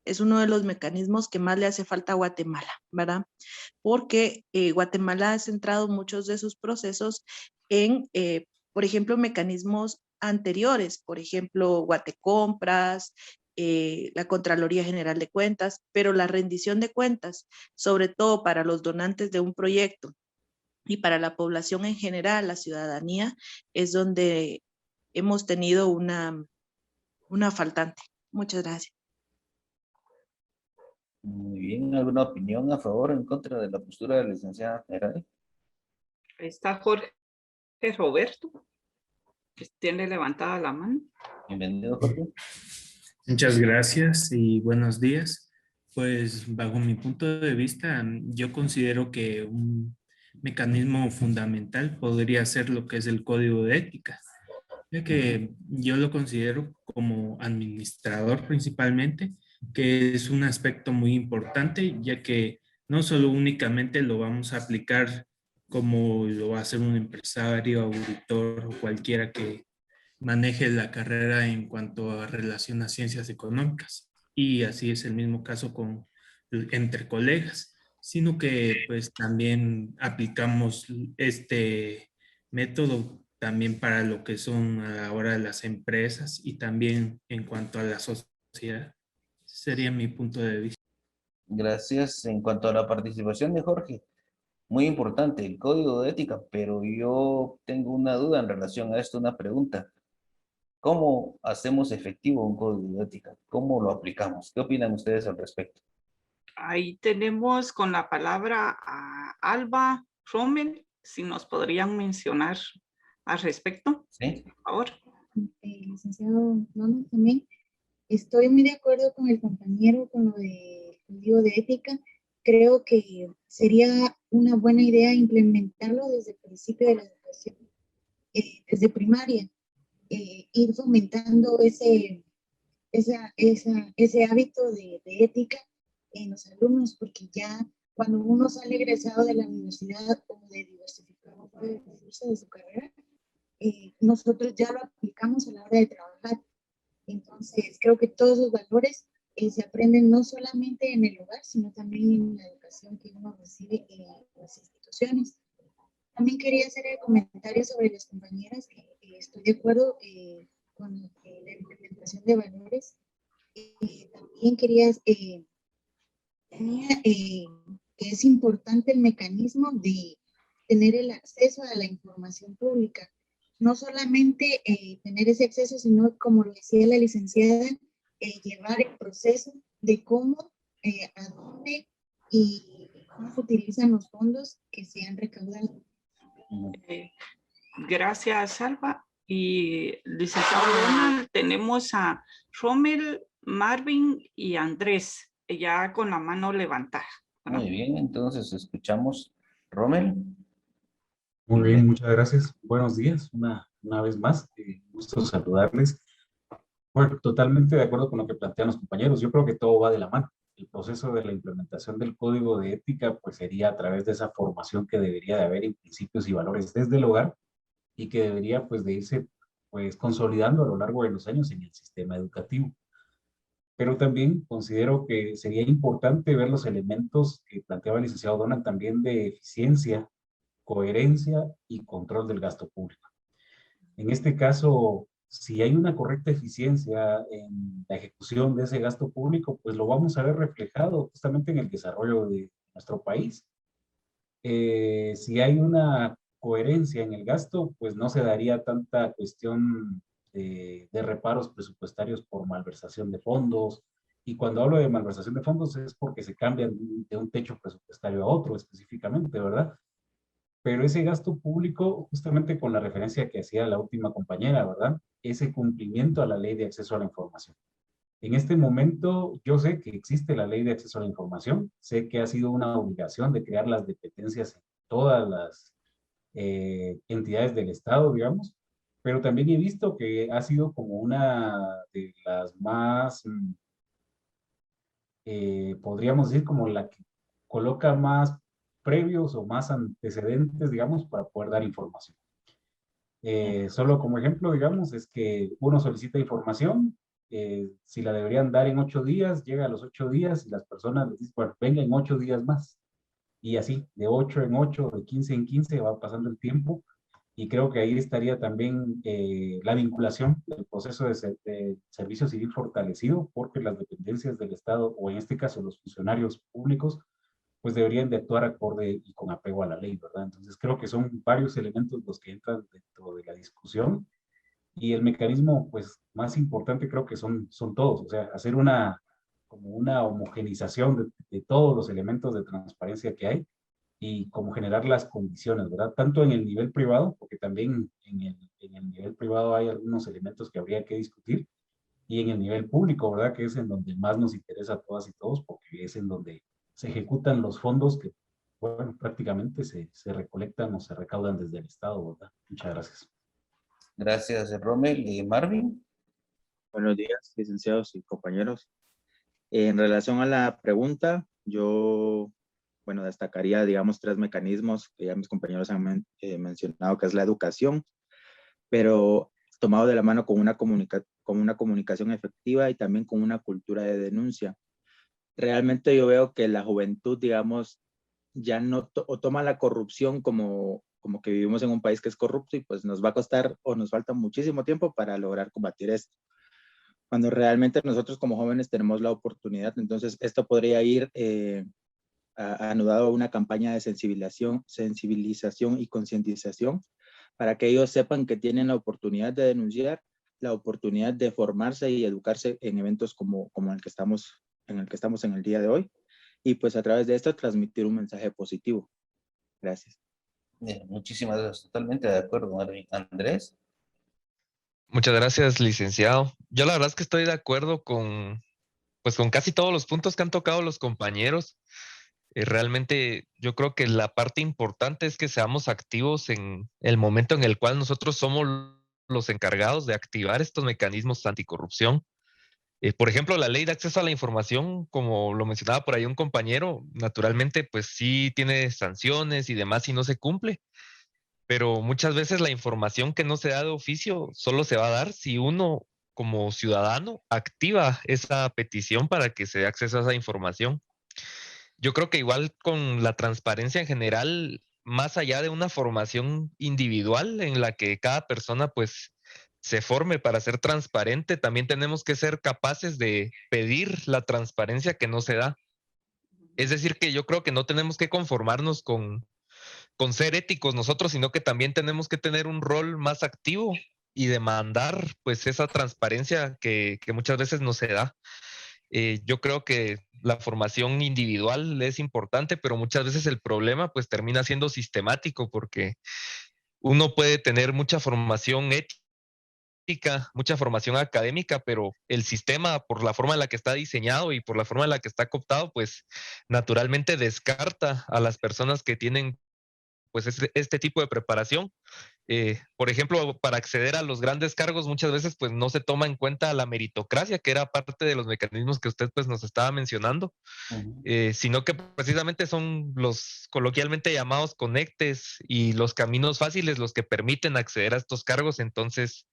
es uno de los mecanismos que más le hace falta a Guatemala, ¿verdad? Porque Guatemala ha centrado muchos de sus procesos en, por ejemplo, mecanismos anteriores, por ejemplo, Guatecompras, la Contraloría General de Cuentas, pero la rendición de cuentas, sobre todo para los donantes de un proyecto y para la población en general, la ciudadanía, es donde hemos tenido una faltante. Muchas gracias. Muy bien, ¿alguna opinión a favor o en contra de la postura de la licenciada Neray? Ahí está Jorge Roberto, que tiene levantada la mano. Bienvenido, Jorge. Muchas gracias y buenos días. Pues bajo mi punto de vista, yo considero que un mecanismo fundamental podría ser lo que es el código de ética, ya que yo lo considero como administrador principalmente, que es un aspecto muy importante, ya que no solo únicamente lo vamos a aplicar como lo va a hacer un empresario, auditor o cualquiera que maneje la carrera en cuanto a relación a ciencias económicas. Y así es el mismo caso entre colegas, sino que pues también aplicamos este método también para lo que son ahora las empresas y también en cuanto a la sociedad. Sería mi punto de vista. Gracias. En cuanto a la participación de Jorge, muy importante el código de ética, pero yo tengo una duda en relación a esto, una pregunta. ¿Cómo hacemos efectivo un código de ética? ¿Cómo lo aplicamos? ¿Qué opinan ustedes al respecto? Ahí tenemos con la palabra a Alba Rommel, si nos podrían mencionar al respecto, ¿Sí? por favor. Licenciado Donald, también estoy muy de acuerdo con el compañero con lo del código de ética. Creo que sería una buena idea implementarlo desde el principio de la educación, desde primaria, ir fomentando ese hábito de ética en los alumnos, porque ya cuando uno sale egresado de la universidad o de diversificado el curso de su carrera, nosotros ya lo aplicamos a la hora de trabajar. Entonces, creo que todos los valores se aprenden no solamente en el hogar, sino también en la educación que uno recibe en las instituciones. También quería hacer el comentario sobre las compañeras, que estoy de acuerdo con la implementación de valores. También quería que es importante el mecanismo de tener el acceso a la información pública. No solamente tener ese acceso, sino, como lo decía la licenciada, llevar el proceso de cómo, a dónde y cómo se utilizan los fondos que se han recaudado. Gracias, Alba. Y licenciado Donald, tenemos a Rommel, Marvin y Andrés, ya con la mano levantada. Muy bien, entonces escuchamos. Rommel. Muy bien, muchas gracias. Buenos días, una vez más. Gusto saludarles. Bueno, totalmente de acuerdo con lo que plantean los compañeros. Yo creo que todo va de la mano. El proceso de la implementación del código de ética pues sería a través de esa formación que debería de haber en principios y valores desde el hogar y que debería pues de irse pues consolidando a lo largo de los años en el sistema educativo. Pero también considero que sería importante ver los elementos que planteaba el licenciado Donald también de eficiencia, coherencia y control del gasto público. En este caso, si hay una correcta eficiencia en la ejecución de ese gasto público, pues lo vamos a ver reflejado justamente en el desarrollo de nuestro país. Si hay una coherencia en el gasto, pues no se daría tanta cuestión de reparos presupuestarios por malversación de fondos. Y cuando hablo de malversación de fondos es porque se cambian de un techo presupuestario a otro específicamente, ¿verdad? Pero ese gasto público, justamente con la referencia que hacía la última compañera, ¿verdad? Ese cumplimiento a la ley de acceso a la información. En este momento, yo sé que existe la ley de acceso a la información, sé que ha sido una obligación de crear las dependencias en todas las entidades del Estado, digamos, pero también he visto que ha sido como una de las más, podríamos decir, como la que coloca más previos o más antecedentes, digamos, para poder dar información. Solo como ejemplo, digamos, es que uno solicita información, si la deberían dar en 8 días, llega a los 8 días y las personas les dicen, bueno, venga en 8 días más. Y así, de 8 en 8, de 15 en 15, va pasando el tiempo. Y creo que ahí estaría también la vinculación del proceso de servicio civil fortalecido, porque las dependencias del Estado, o en este caso los funcionarios públicos, pues deberían de actuar acorde y con apego a la ley, ¿verdad? Entonces creo que son varios elementos los que entran dentro de la discusión, y el mecanismo pues más importante creo que son todos, o sea, hacer como una homogenización de todos los elementos de transparencia que hay, y como generar las condiciones, ¿verdad? Tanto en el nivel privado, porque también en el nivel privado hay algunos elementos que habría que discutir, y en el nivel público, ¿verdad? Que es en donde más nos interesa a todas y todos, porque es en donde se ejecutan los fondos que, bueno, prácticamente se recolectan o se recaudan desde el Estado, ¿verdad? Muchas gracias. Gracias, Rommel. Marvin. Buenos días, licenciados y compañeros. En relación a la pregunta, yo, bueno, destacaría, digamos, 3 mecanismos que ya mis compañeros han mencionado, que es la educación, pero tomado de la mano con una comunicación efectiva y también con una cultura de denuncia. Realmente yo veo que la juventud, digamos, ya no toma la corrupción como que vivimos en un país que es corrupto y pues nos va a costar o nos falta muchísimo tiempo para lograr combatir esto. Cuando realmente nosotros como jóvenes tenemos la oportunidad, entonces esto podría ir anudado a una campaña de sensibilización y concientización para que ellos sepan que tienen la oportunidad de denunciar, la oportunidad de formarse y educarse en eventos como el que estamos en el día de hoy, y pues a través de esto transmitir un mensaje positivo. Gracias. Bien, muchísimas gracias, totalmente de acuerdo, Marvin. Andrés. Muchas gracias, licenciado. Yo la verdad es que estoy de acuerdo con casi todos los puntos que han tocado los compañeros. Realmente yo creo que la parte importante es que seamos activos en el momento en el cual nosotros somos los encargados de activar estos mecanismos anticorrupción. Por ejemplo, la ley de acceso a la información, como lo mencionaba por ahí un compañero, naturalmente pues sí tiene sanciones y demás si no se cumple, pero muchas veces la información que no se da de oficio solo se va a dar si uno como ciudadano activa esa petición para que se dé acceso a esa información. Yo creo que igual con la transparencia en general, más allá de una formación individual en la que cada persona pues se forme para ser transparente, también tenemos que ser capaces de pedir la transparencia que no se da. Es decir, que yo creo que no tenemos que conformarnos con ser éticos nosotros, sino que también tenemos que tener un rol más activo y demandar pues esa transparencia que muchas veces no se da. Yo creo que la formación individual es importante, pero muchas veces el problema pues termina siendo sistemático, porque uno puede tener mucha formación ética, mucha formación académica, pero el sistema, por la forma en la que está diseñado y por la forma en la que está cooptado, pues naturalmente descarta a las personas que tienen pues este tipo de preparación. Por ejemplo, para acceder a los grandes cargos muchas veces pues no se toma en cuenta la meritocracia, que era parte de los mecanismos que usted pues nos estaba mencionando, sino que precisamente son los coloquialmente llamados conectes y los caminos fáciles los que permiten acceder a estos cargos. Entonces,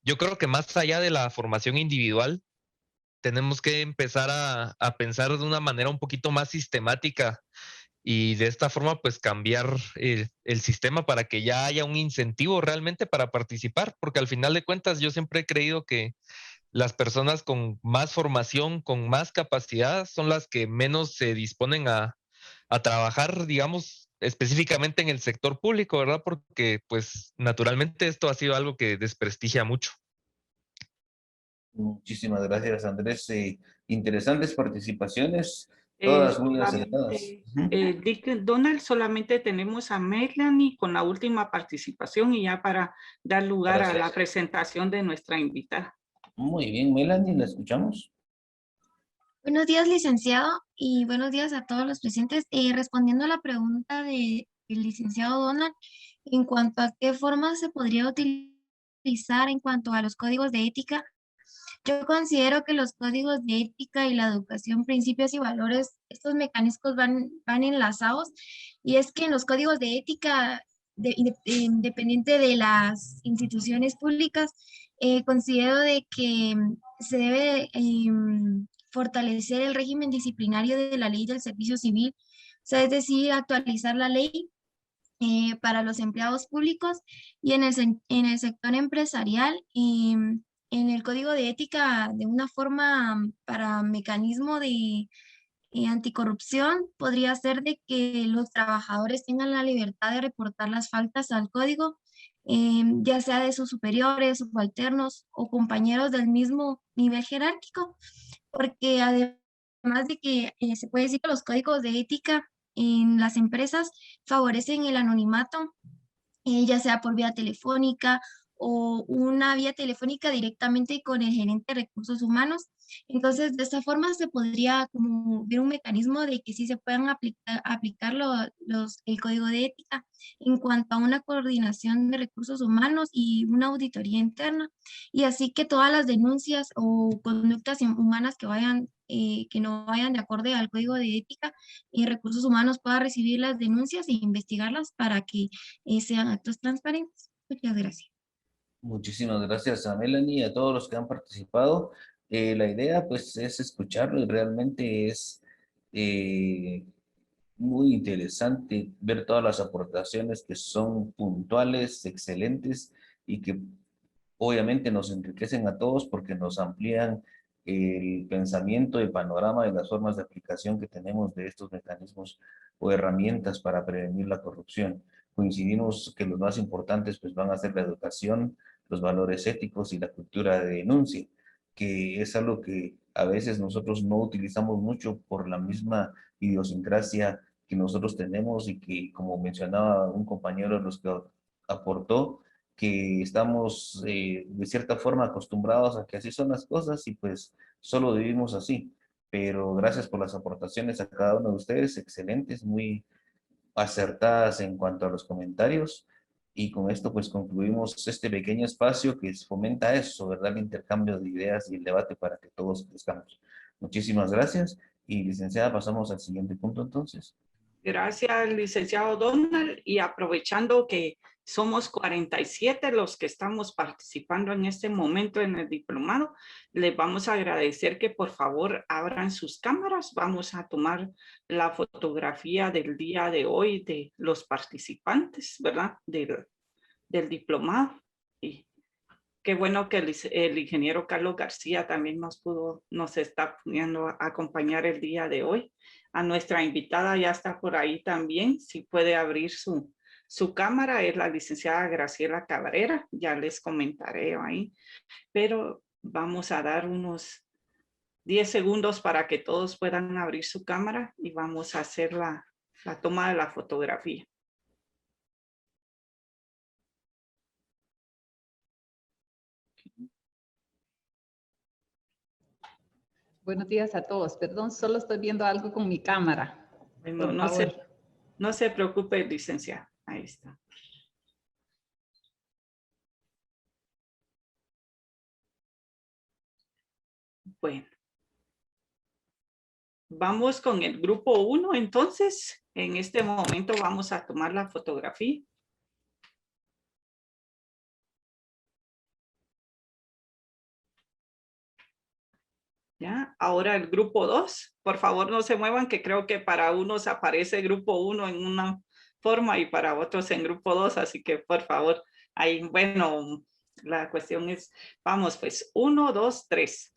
yo creo que más allá de la formación individual, tenemos que empezar a pensar de una manera un poquito más sistemática y de esta forma pues cambiar el sistema para que ya haya un incentivo realmente para participar, porque al final de cuentas yo siempre he creído que las personas con más formación, con más capacidad, son las que menos se disponen a trabajar, digamos, específicamente en el sector público, ¿verdad? Porque pues naturalmente esto ha sido algo que desprestigia mucho. Muchísimas gracias, Andrés. Interesantes participaciones, todas muy acertadas. Donald, solamente tenemos a Melanie con la última participación y ya para dar lugar a la presentación de nuestra invitada. Muy bien, Melanie, ¿la escuchamos? Buenos días, licenciado, y buenos días a todos los presentes. Respondiendo a la pregunta del licenciado Donald, en cuanto a qué forma se podría utilizar en cuanto a los códigos de ética, yo considero que los códigos de ética y la educación, principios y valores, estos mecanismos van enlazados, y es que en los códigos de ética, independiente de las instituciones públicas, considero de que se debe fortalecer el régimen disciplinario de la ley del servicio civil, o sea, es decir, actualizar la ley para los empleados públicos y en el sector empresarial, en el código de ética de una forma para mecanismo de anticorrupción podría ser de que los trabajadores tengan la libertad de reportar las faltas al código, ya sea de sus superiores, subalternos o compañeros del mismo nivel jerárquico, porque además de que se puede decir que los códigos de ética en las empresas favorecen el anonimato, ya sea por vía telefónica o una vía telefónica directamente con el gerente de recursos humanos. Entonces, de esta forma se podría como ver un mecanismo de que sí se puedan aplicar el código de ética en cuanto a una coordinación de recursos humanos y una auditoría interna. Y así que todas las denuncias o conductas humanas que vayan, que no vayan de acuerdo al código de ética y recursos humanos puedan recibir las denuncias e investigarlas para que sean actos transparentes. Muchas gracias. Muchísimas gracias a Melanie y a todos los que han participado. La idea pues es escucharlo y realmente es muy interesante ver todas las aportaciones que son puntuales, excelentes y que obviamente nos enriquecen a todos porque nos amplían el pensamiento, el panorama y las formas de aplicación que tenemos de estos mecanismos o herramientas para prevenir la corrupción. Coincidimos que los más importantes pues van a ser la educación, los valores éticos y la cultura de denuncia, que es algo que a veces nosotros no utilizamos mucho por la misma idiosincrasia que nosotros tenemos y que, como mencionaba un compañero de los que aportó, que estamos de cierta forma acostumbrados a que así son las cosas y pues solo vivimos así. Pero gracias por las aportaciones a cada uno de ustedes, excelentes, muy acertadas en cuanto a los comentarios. Y con esto pues concluimos este pequeño espacio que fomenta eso, ¿verdad? El intercambio de ideas y el debate para que todos crezcamos. Muchísimas gracias. Y licenciada, pasamos al siguiente punto entonces. Gracias, licenciado Donald. Y aprovechando que somos 47 los que estamos participando en este momento en el diplomado, les vamos a agradecer que por favor abran sus cámaras. Vamos a tomar la fotografía del día de hoy de los participantes, ¿verdad? Del diplomado. Y qué bueno que el ingeniero Carlos García también nos está pudiendo acompañar el día de hoy. A nuestra invitada ya está por ahí también, si puede abrir su cámara, es la licenciada Graciela Cabrera, ya les comentaré ahí, pero vamos a dar unos 10 segundos para que todos puedan abrir su cámara y vamos a hacer la toma de la fotografía. Buenos días a todos. Perdón, solo estoy viendo algo con mi cámara. No se preocupe, licenciada. Ahí está. Bueno. Vamos con el grupo 1, entonces. En este momento vamos a tomar la fotografía. ¿Ya? Ahora el grupo 2, por favor no se muevan, que creo que para unos aparece grupo 1 en una forma y para otros en grupo 2, así que por favor, ahí, bueno, la cuestión es, vamos pues, 1, 2, 3.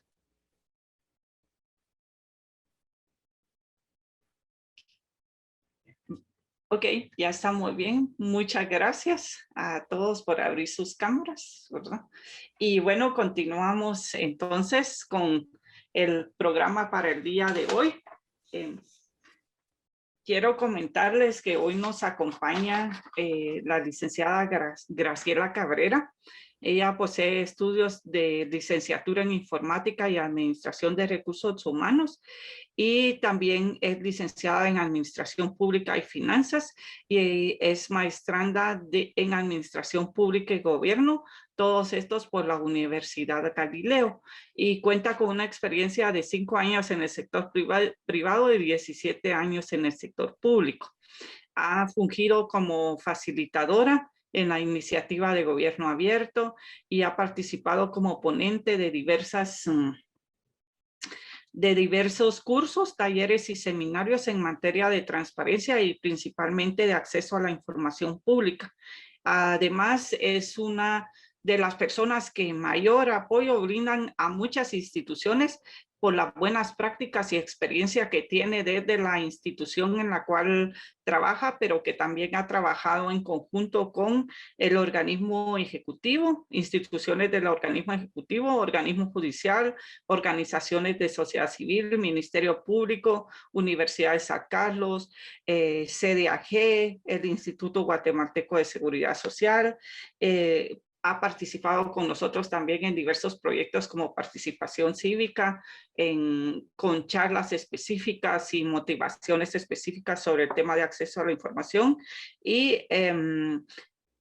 Ok, ya está muy bien. Muchas gracias a todos por abrir sus cámaras, ¿verdad? Y bueno, continuamos entonces con el programa para el día de hoy. Quiero comentarles que hoy nos acompaña la licenciada Graciela Cabrera. Ella posee estudios de licenciatura en informática y administración de recursos humanos y también es licenciada en administración pública y finanzas y es maestranda en administración pública y gobierno, todos estos por la Universidad Galileo, y cuenta con una experiencia de 5 años en el sector privado y 17 años en el sector público. Ha fungido como facilitadora en la iniciativa de gobierno abierto y ha participado como ponente de diversos cursos, talleres y seminarios en materia de transparencia y principalmente de acceso a la información pública. Además, es una de las personas que mayor apoyo brindan a muchas instituciones por las buenas prácticas y experiencia que tiene desde la institución en la cual trabaja, pero que también ha trabajado en conjunto con el organismo ejecutivo, instituciones del organismo ejecutivo, organismo judicial, organizaciones de sociedad civil, Ministerio Público, Universidad de San Carlos, CDAG, el Instituto Guatemalteco de Seguridad Social, ha participado con nosotros también en diversos proyectos como participación cívica, con charlas específicas y motivaciones específicas sobre el tema de acceso a la información y en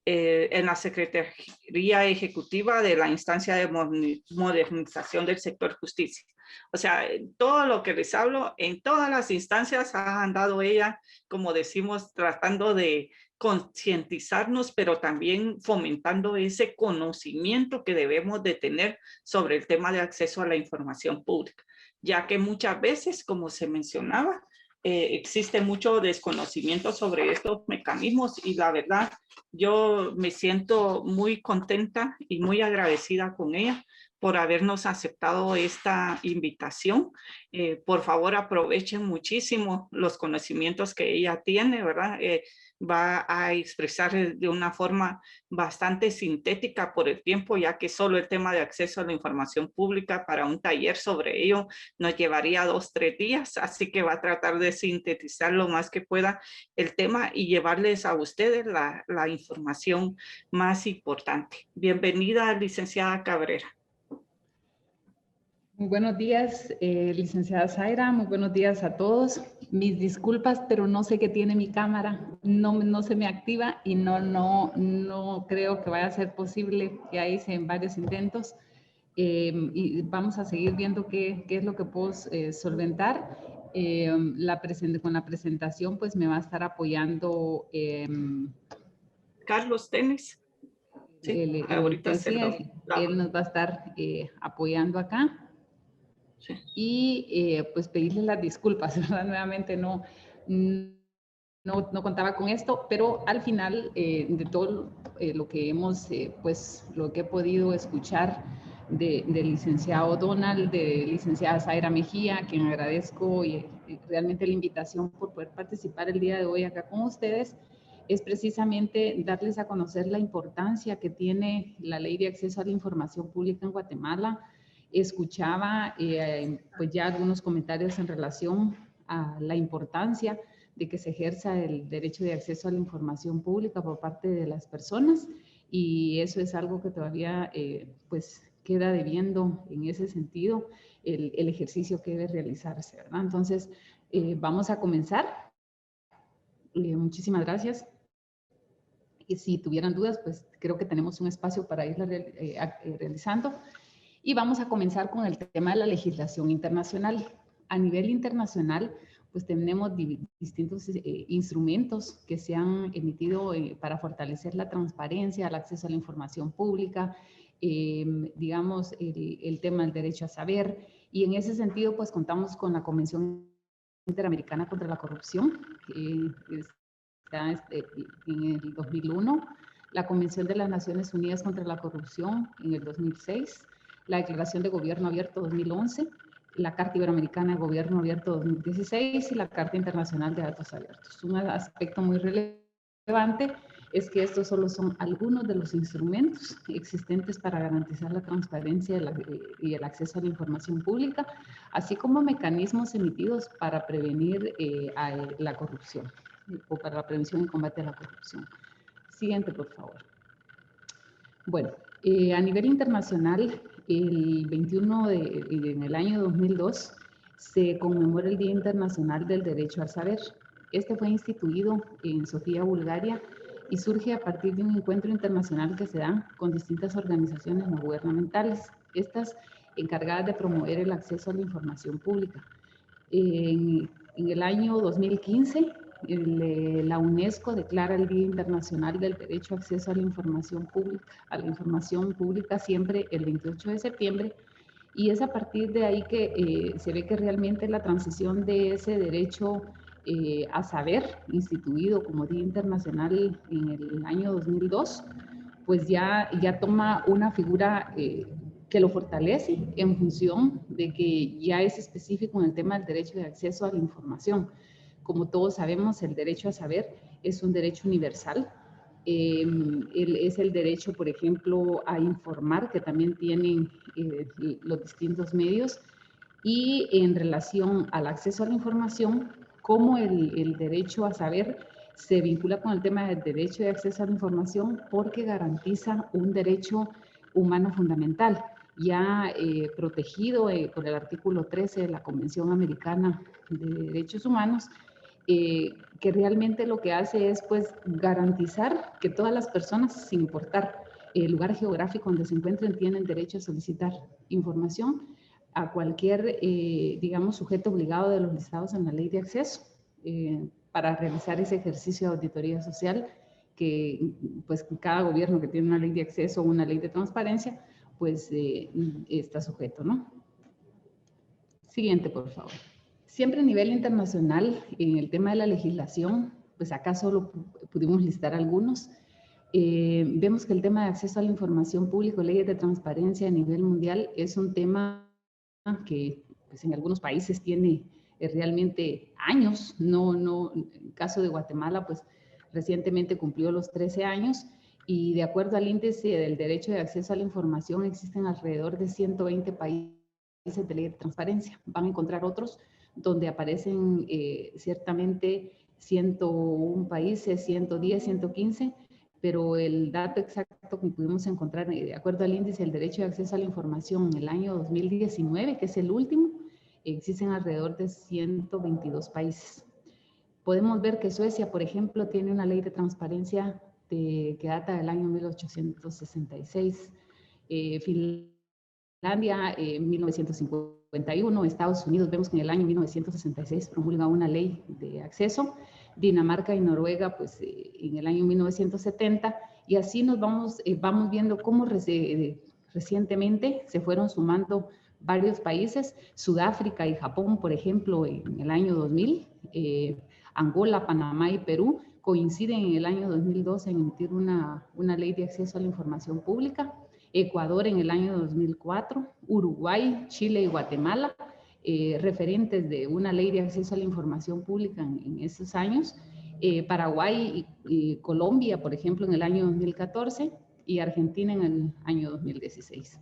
la Secretaría Ejecutiva de la Instancia de Modernización del Sector Justicia. O sea, todo lo que les hablo, en todas las instancias ha andado ella, como decimos, tratando de concientizarnos, pero también fomentando ese conocimiento que debemos de tener sobre el tema de acceso a la información pública, ya que muchas veces, como se mencionaba, existe mucho desconocimiento sobre estos mecanismos y la verdad, yo me siento muy contenta y muy agradecida con ella por habernos aceptado esta invitación. Por favor, aprovechen muchísimo los conocimientos que ella tiene, ¿verdad? Va a expresar de una forma bastante sintética por el tiempo, ya que solo el tema de acceso a la información pública para un taller sobre ello nos llevaría 2-3 días, así que va a tratar de sintetizar lo más que pueda el tema y llevarles a ustedes la información más importante. Bienvenida, licenciada Cabrera. Muy buenos días, licenciada Zaira, muy buenos días a todos. Mis disculpas, pero no sé qué tiene mi cámara, no se me activa y no creo que vaya a ser posible, ya hice en varios intentos y vamos a seguir viendo qué es lo que puedo solventar. Con la presentación pues me va a estar apoyando Carlos Tenis. Sí, ahorita él nos va a estar apoyando acá. Sí. Y pues pedirle las disculpas, ¿verdad? Nuevamente no contaba con esto, pero al final de todo lo que hemos, pues lo que he podido escuchar del licenciado Donald, de licenciada Zaira Mejía, a quien agradezco y realmente la invitación por poder participar el día de hoy acá con ustedes, es precisamente darles a conocer la importancia que tiene la Ley de Acceso a la Información Pública en Guatemala. Escuchaba pues ya algunos comentarios en relación a la importancia de que se ejerza el derecho de acceso a la información pública por parte de las personas y eso es algo que todavía pues queda debiendo en ese sentido el ejercicio que debe realizarse, ¿verdad? Entonces vamos a comenzar. Muchísimas gracias. Y si tuvieran dudas, pues creo que tenemos un espacio para irla realizando. Y vamos a comenzar con el tema de la legislación internacional. A nivel internacional, pues tenemos distintos instrumentos que se han emitido para fortalecer la transparencia, el acceso a la información pública, digamos, el tema del derecho a saber. Y en ese sentido, pues contamos con la Convención Interamericana contra la Corrupción, que está en el 2001, la Convención de las Naciones Unidas contra la Corrupción en el 2006, la Declaración de Gobierno Abierto 2011, la Carta Iberoamericana de Gobierno Abierto 2016 y la Carta Internacional de Datos Abiertos. Un aspecto muy relevante es que estos solo son algunos de los instrumentos existentes para garantizar la transparencia y el acceso a la información pública, así como mecanismos emitidos para prevenir la corrupción o para la prevención y combate a la corrupción. Siguiente, por favor. Bueno, a nivel internacional, el 21 en el año 2002 se conmemora el Día Internacional del Derecho al Saber. Este fue instituido en Sofía, Bulgaria, y surge a partir de un encuentro internacional que se da con distintas organizaciones no gubernamentales, estas encargadas de promover el acceso a la información pública. En el año 2015 la UNESCO declara el Día Internacional del Derecho a Acceso a la Información Pública, siempre el 28 de septiembre, y es a partir de ahí que se ve que realmente la transición de ese derecho a saber, instituido como Día Internacional en el año 2002, pues ya toma una figura que lo fortalece en función de que ya es específico en el tema del derecho de acceso a la información. Como todos sabemos, el derecho a saber es un derecho universal. Es el derecho, por ejemplo, a informar, que también tienen los distintos medios. Y en relación al acceso a la información, cómo el derecho a saber se vincula con el tema del derecho de acceso a la información porque garantiza un derecho humano fundamental, ya protegido por el artículo 13 de la Convención Americana de Derechos Humanos, que realmente lo que hace es pues garantizar que todas las personas, sin importar el lugar geográfico donde se encuentren, tienen derecho a solicitar información a cualquier, digamos, sujeto obligado de los listados en la ley de acceso para realizar ese ejercicio de auditoría social que pues cada gobierno que tiene una ley de acceso o una ley de transparencia pues está sujeto, ¿no? Siguiente, por favor. Siempre a nivel internacional, en el tema de la legislación, pues acá solo pudimos listar algunos. Vemos que el tema de acceso a la información pública, leyes de transparencia a nivel mundial, es un tema que pues, en algunos países tiene realmente años. En el caso de Guatemala, pues recientemente cumplió los 13 años y de acuerdo al índice del derecho de acceso a la información, existen alrededor de 120 países de ley de transparencia. Van a encontrar otros donde aparecen ciertamente 101 países, 110, 115, pero el dato exacto que pudimos encontrar de acuerdo al índice del derecho de acceso a la información en el año 2019, que es el último, existen alrededor de 122 países. Podemos ver que Suecia, por ejemplo, tiene una ley de transparencia que data del año 1866, Finlandia, 1951, Estados Unidos, vemos que en el año 1966 promulga una ley de acceso, Dinamarca y Noruega, pues en el año 1970, y así nos vamos viendo cómo recientemente se fueron sumando varios países, Sudáfrica y Japón, por ejemplo, en el año 2000, Angola, Panamá y Perú coinciden en el año 2012 en emitir una ley de acceso a la información pública, Ecuador en el año 2004, Uruguay, Chile y Guatemala, referentes de una ley de acceso a la información pública en esos años, Paraguay y Colombia, por ejemplo, en el año 2014 y Argentina en el año 2016.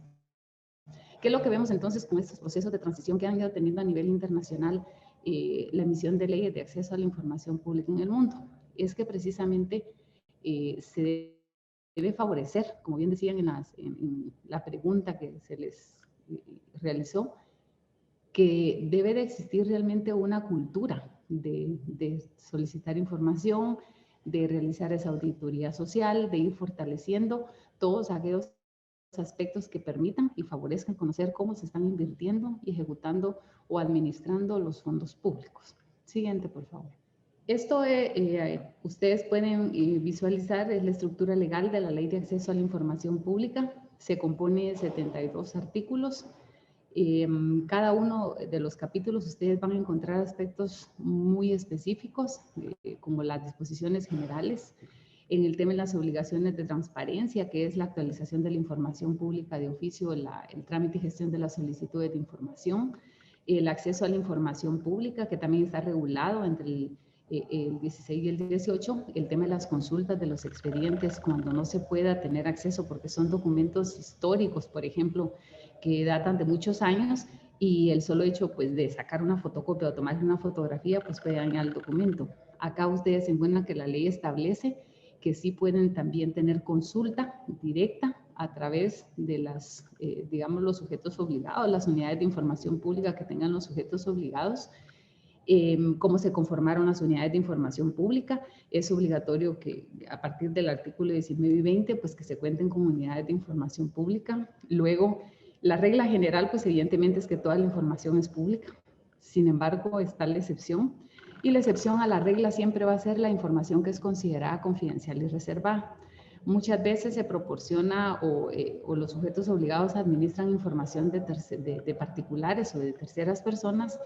¿Qué es lo que vemos entonces con estos procesos de transición que han ido teniendo a nivel internacional la emisión de leyes de acceso a la información pública en el mundo? Es que precisamente se debe favorecer, como bien decían en la pregunta que se les realizó, que debe de existir realmente una cultura de solicitar información, de realizar esa auditoría social, de ir fortaleciendo todos aquellos aspectos que permitan y favorezcan conocer cómo se están invirtiendo y ejecutando o administrando los fondos públicos. Siguiente, por favor. Esto ustedes pueden visualizar, es la estructura legal de la Ley de Acceso a la Información Pública. Se compone de 72 artículos. Cada uno de los capítulos ustedes van a encontrar aspectos muy específicos, como las disposiciones generales, en el tema de las obligaciones de transparencia, que es la actualización de la información pública de oficio, el trámite y gestión de las solicitudes de información, el acceso a la información pública, que también está regulado entre el 16 y el 18, el tema de las consultas de los expedientes cuando no se pueda tener acceso porque son documentos históricos, por ejemplo, que datan de muchos años y el solo hecho pues de sacar una fotocopia o tomar una fotografía pues puede dañar el documento. Acá ustedes se encuentran que la ley establece que sí pueden también tener consulta directa a través de las, digamos, los sujetos obligados, las unidades de información pública que tengan los sujetos obligados. Cómo se conformaron las unidades de información pública. Es obligatorio que a partir del artículo 19 y 20, pues que se cuenten con unidades de información pública. Luego, la regla general, pues evidentemente es que toda la información es pública. Sin embargo, está la excepción Y la excepción a la regla siempre va a ser la información que es considerada confidencial y reservada. Muchas veces se proporciona o los sujetos obligados administran información de particulares o de terceras personas,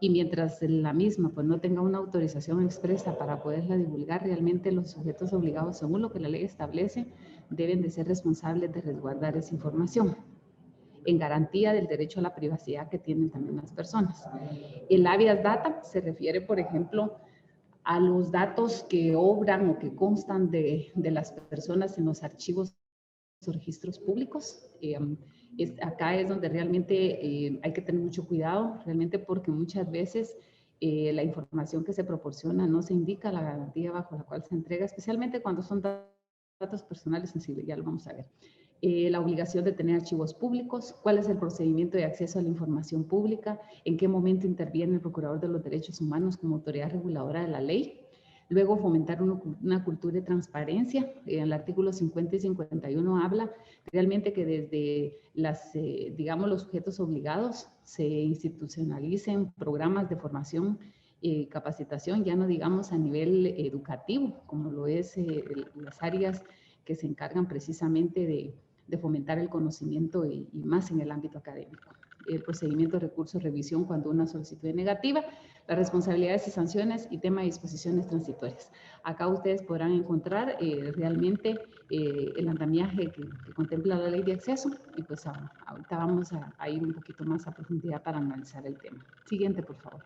y mientras la misma pues no tenga una autorización expresa para poderla divulgar, realmente los sujetos obligados, según lo que la ley establece, deben de ser responsables de resguardar esa información en garantía del derecho a la privacidad que tienen también las personas. El habeas data se refiere, por ejemplo, a los datos que obran o que constan de las personas en los archivos o registros públicos. Acá es donde realmente hay que tener mucho cuidado, realmente porque muchas veces la información que se proporciona no se indica la garantía bajo la cual se entrega, especialmente cuando son datos personales sensibles, ya lo vamos a ver. La obligación de tener archivos públicos, cuál es el procedimiento de acceso a la información pública, en qué momento interviene el Procurador de los Derechos Humanos como autoridad reguladora de la ley. Luego, fomentar una cultura de transparencia. El artículo 50 y 51 habla realmente que desde digamos, los sujetos obligados se institucionalicen programas de formación y capacitación, ya no digamos a nivel educativo, como lo es las áreas que se encargan precisamente de fomentar el conocimiento y más en el ámbito académico. El procedimiento de recurso de revisión cuando una solicitud es negativa, las responsabilidades y sanciones y tema de disposiciones transitorias. Acá ustedes podrán encontrar realmente el andamiaje que contempla la ley de acceso, y pues ahorita vamos a ir un poquito más a profundidad para analizar el tema. Siguiente, por favor.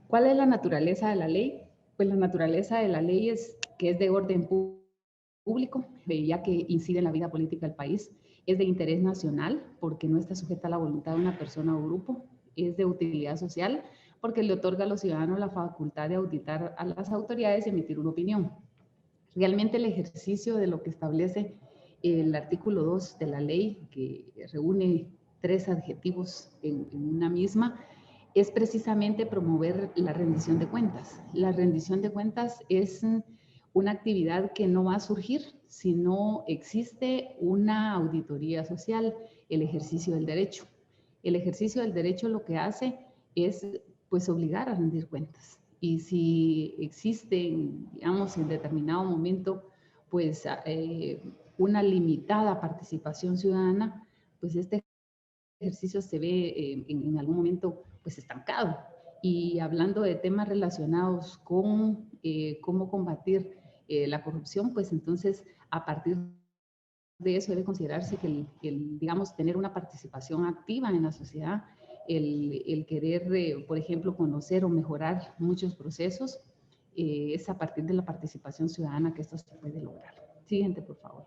¿Cuál es la naturaleza de la ley? Pues la naturaleza de la ley es que es de orden público, ya que incide en la vida política del país. Es de interés nacional, porque no está sujeta a la voluntad de una persona o grupo. Es de utilidad social, porque le otorga a los ciudadanos la facultad de auditar a las autoridades y emitir una opinión. Realmente el ejercicio de lo que establece el artículo 2 de la ley, que reúne 3 adjetivos en una misma, es precisamente promover la rendición de cuentas. La rendición de cuentas es una actividad que no va a surgir si no existe una auditoría social, el ejercicio del derecho. El ejercicio del derecho lo que hace es pues obligar a rendir cuentas. Y si existe, digamos, en determinado momento, pues una limitada participación ciudadana, pues este ejercicio se ve en algún momento pues estancado. Y hablando de temas relacionados con cómo combatir la corrupción, pues entonces a partir de eso debe considerarse que digamos, tener una participación activa en la sociedad, el querer, por ejemplo, conocer o mejorar muchos procesos, es a partir de la participación ciudadana que esto se puede lograr. Siguiente, por favor.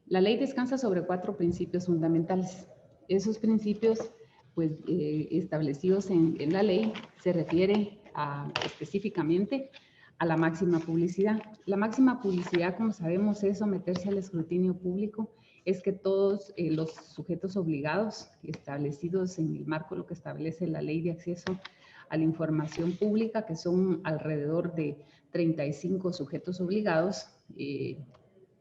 La ley descansa sobre 4 principios fundamentales. Esos principios, pues, establecidos en la ley, se refiere específicamente a la máxima publicidad. La máxima publicidad, como sabemos, es someterse al escrutinio público, es que todos los sujetos obligados establecidos en el marco de lo que establece la ley de acceso a la información pública, que son alrededor de 35 sujetos obligados,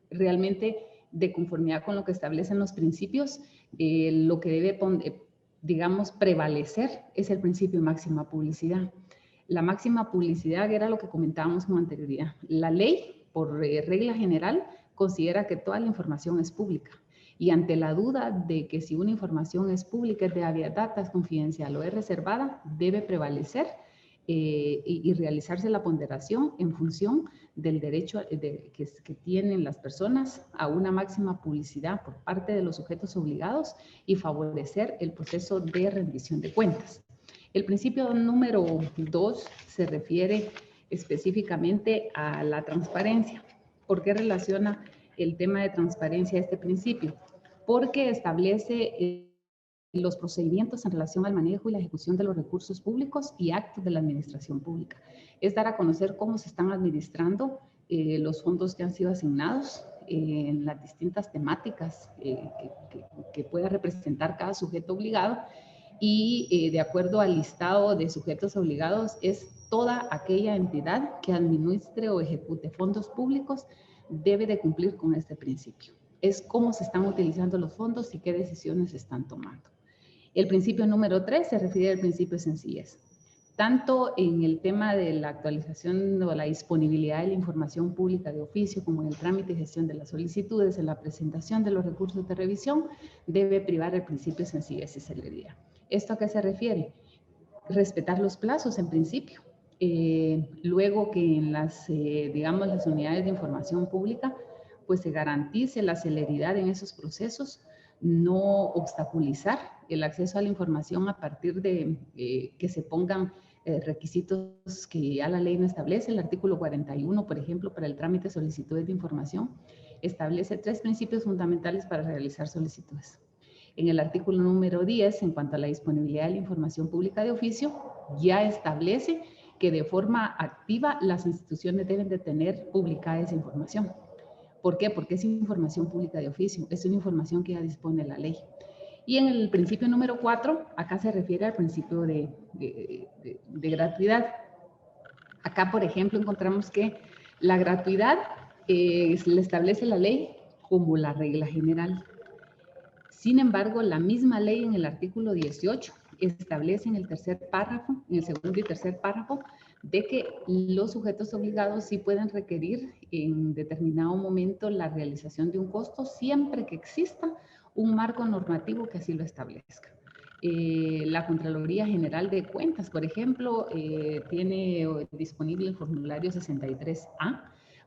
realmente de conformidad con lo que establecen los principios, lo que debe, digamos, prevalecer es el principio de máxima publicidad. La máxima publicidad era lo que comentábamos con anterioridad. La ley, por regla general, considera que toda la información es pública. Y ante la duda de que si una información es pública, es de habeas data, es confidencial o es reservada, debe prevalecer y realizarse la ponderación en función del derecho que tienen las personas a una máxima publicidad por parte de los sujetos obligados y favorecer el proceso de rendición de cuentas. El principio número 2 se refiere específicamente a la transparencia. ¿Por qué relaciona el tema de transparencia a este principio? Porque establece los procedimientos en relación al manejo y la ejecución de los recursos públicos y actos de la administración pública. Es dar a conocer cómo se están administrando los fondos que han sido asignados en las distintas temáticas que pueda representar cada sujeto obligado, y de acuerdo al listado de sujetos obligados es toda aquella entidad que administre o ejecute fondos públicos debe de cumplir con este principio. Es cómo se están utilizando los fondos y qué decisiones se están tomando. El principio número 3 se refiere al principio de sencillez. tanto en el tema de la actualización o la disponibilidad de la información pública de oficio, como en el trámite y gestión de las solicitudes, en la presentación de los recursos de revisión, debe privar el principio de sencillez y celeridad. ¿Esto a qué se refiere? Respetar los plazos en principio. Luego que en las, digamos, las unidades de información pública, pues se garantice la celeridad en esos procesos, no obstaculizar el acceso a la información a partir de que se pongan requisitos que ya la ley no establece. El artículo 41, por ejemplo, para el trámite de solicitudes de información, establece 3 principios fundamentales para realizar solicitudes. En el artículo número 10, en cuanto a la disponibilidad de la información pública de oficio, ya establece que de forma activa las instituciones deben de tener publicada esa información. ¿Por qué? Porque es información pública de oficio, es una información que ya dispone la ley. Y en el principio número 4, acá se refiere al principio de gratuidad. Acá, por ejemplo, encontramos que la gratuidad le establece la ley como la regla general. Sin embargo, la misma ley en el artículo 18 establece en el tercer párrafo, en el segundo y tercer párrafo, de que los sujetos obligados sí pueden requerir en determinado momento la realización de un costo siempre que exista un marco normativo que así lo establezca. La Contraloría General de Cuentas, por ejemplo, tiene disponible el formulario 63A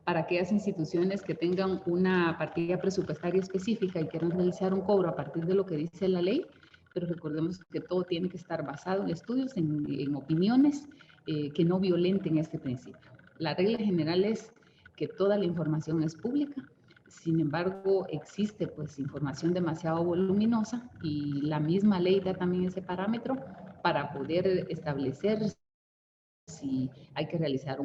para aquellas instituciones que tengan una partida presupuestaria específica y quieran realizar un cobro a partir de lo que dice la ley, pero recordemos que todo tiene que estar basado en estudios, en opiniones que no violenten este principio. La regla general es que toda la información es pública. Sin embargo, existe pues información demasiado voluminosa y la misma ley da también ese parámetro para poder establecer si hay que realizar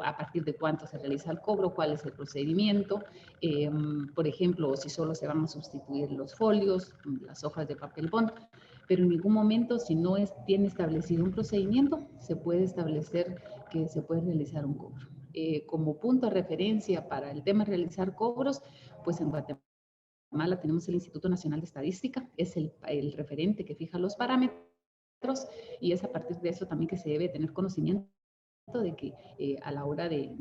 a partir de cuánto se realiza el cobro, cuál es el procedimiento, por ejemplo, si solo se van a sustituir los folios, las hojas de papel bond, pero en ningún momento, si no tiene establecido un procedimiento, se puede establecer que se puede realizar un cobro. Como punto de referencia para el tema de realizar cobros, pues en Guatemala tenemos el Instituto Nacional de Estadística, es el referente que fija los parámetros, y es a partir de eso también que se debe tener conocimiento de que a la hora de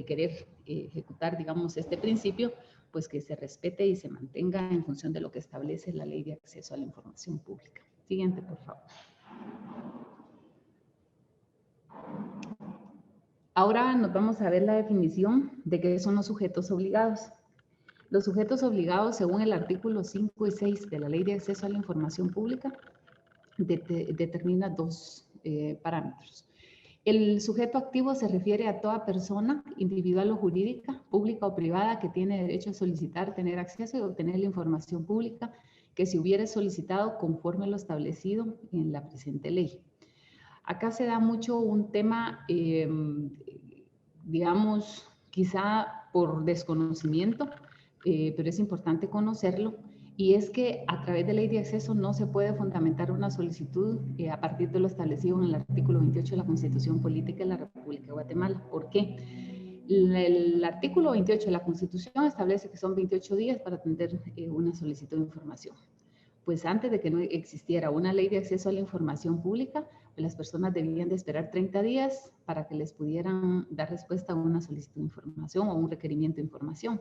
querer ejecutar, digamos, este principio, pues que se respete y se mantenga en función de lo que establece la Ley de Acceso a la Información Pública. Siguiente, por favor. Ahora nos vamos a ver la definición de qué son los sujetos obligados. Los sujetos obligados, según el artículo 5 y 6 de la Ley de Acceso a la Información Pública, determina 2 parámetros. El sujeto activo se refiere a toda persona, individual o jurídica, pública o privada, que tiene derecho a solicitar, tener acceso y obtener la información pública que se hubiere solicitado conforme lo establecido en la presente ley. Acá se da mucho un tema, digamos, quizá por desconocimiento, pero es importante conocerlo, y es que a través de ley de acceso no se puede fundamentar una solicitud a partir de lo establecido en el artículo 28 de la Constitución Política de la República de Guatemala. ¿Por qué? El artículo 28 de la Constitución establece que son 28 días para atender una solicitud de información. Pues antes de que no existiera una ley de acceso a la información pública, las personas debían de esperar 30 días para que les pudieran dar respuesta a una solicitud de información o un requerimiento de información,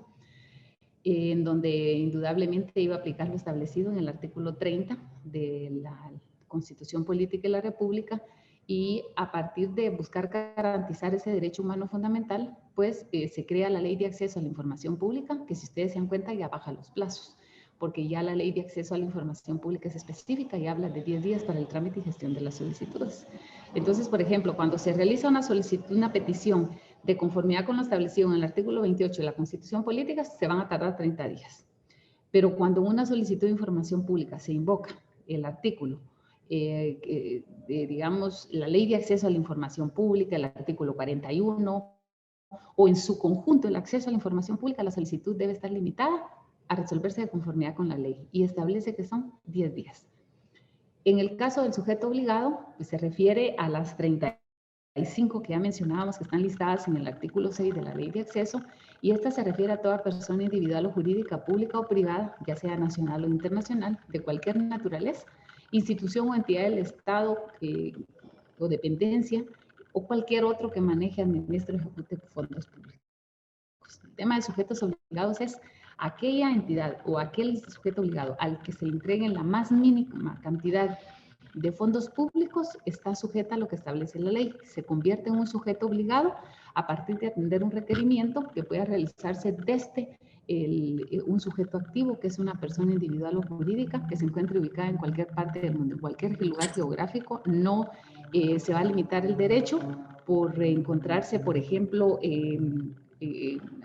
en donde indudablemente iba a aplicar lo establecido en el artículo 30 de la Constitución Política de la República, y a partir de buscar garantizar ese derecho humano fundamental, pues se crea la Ley de Acceso a la Información Pública, que si ustedes se dan cuenta ya baja los plazos, porque ya la Ley de Acceso a la Información Pública es específica y habla de 10 días para el trámite y gestión de las solicitudes. Entonces, por ejemplo, cuando se realiza una solicitud, una petición de conformidad con lo establecido en el artículo 28 de la Constitución Política, se van a tardar 30 días. Pero cuando una solicitud de información pública se invoca el artículo, digamos, la Ley de Acceso a la Información Pública, el artículo 41, o en su conjunto el acceso a la información pública, la solicitud debe estar limitada a resolverse de conformidad con la ley, y establece que son 10 días. En el caso del sujeto obligado, pues se refiere a las 35 que ya mencionábamos, que están listadas en el artículo 6 de la Ley de Acceso, y esta se refiere a toda persona individual o jurídica, pública o privada, ya sea nacional o internacional, de cualquier naturaleza, institución o entidad del Estado o dependencia o cualquier otro que maneje, administre o ejecute fondos públicos. El tema de sujetos obligados es aquella entidad o aquel sujeto obligado al que se le entreguen la más mínima cantidad de fondos públicos está sujeta a lo que establece la ley. Se convierte en un sujeto obligado a partir de atender un requerimiento que pueda realizarse desde un sujeto activo, que es una persona individual o jurídica que se encuentre ubicada en cualquier parte del mundo, en cualquier lugar geográfico. No se va a limitar el derecho por encontrarse, por ejemplo, en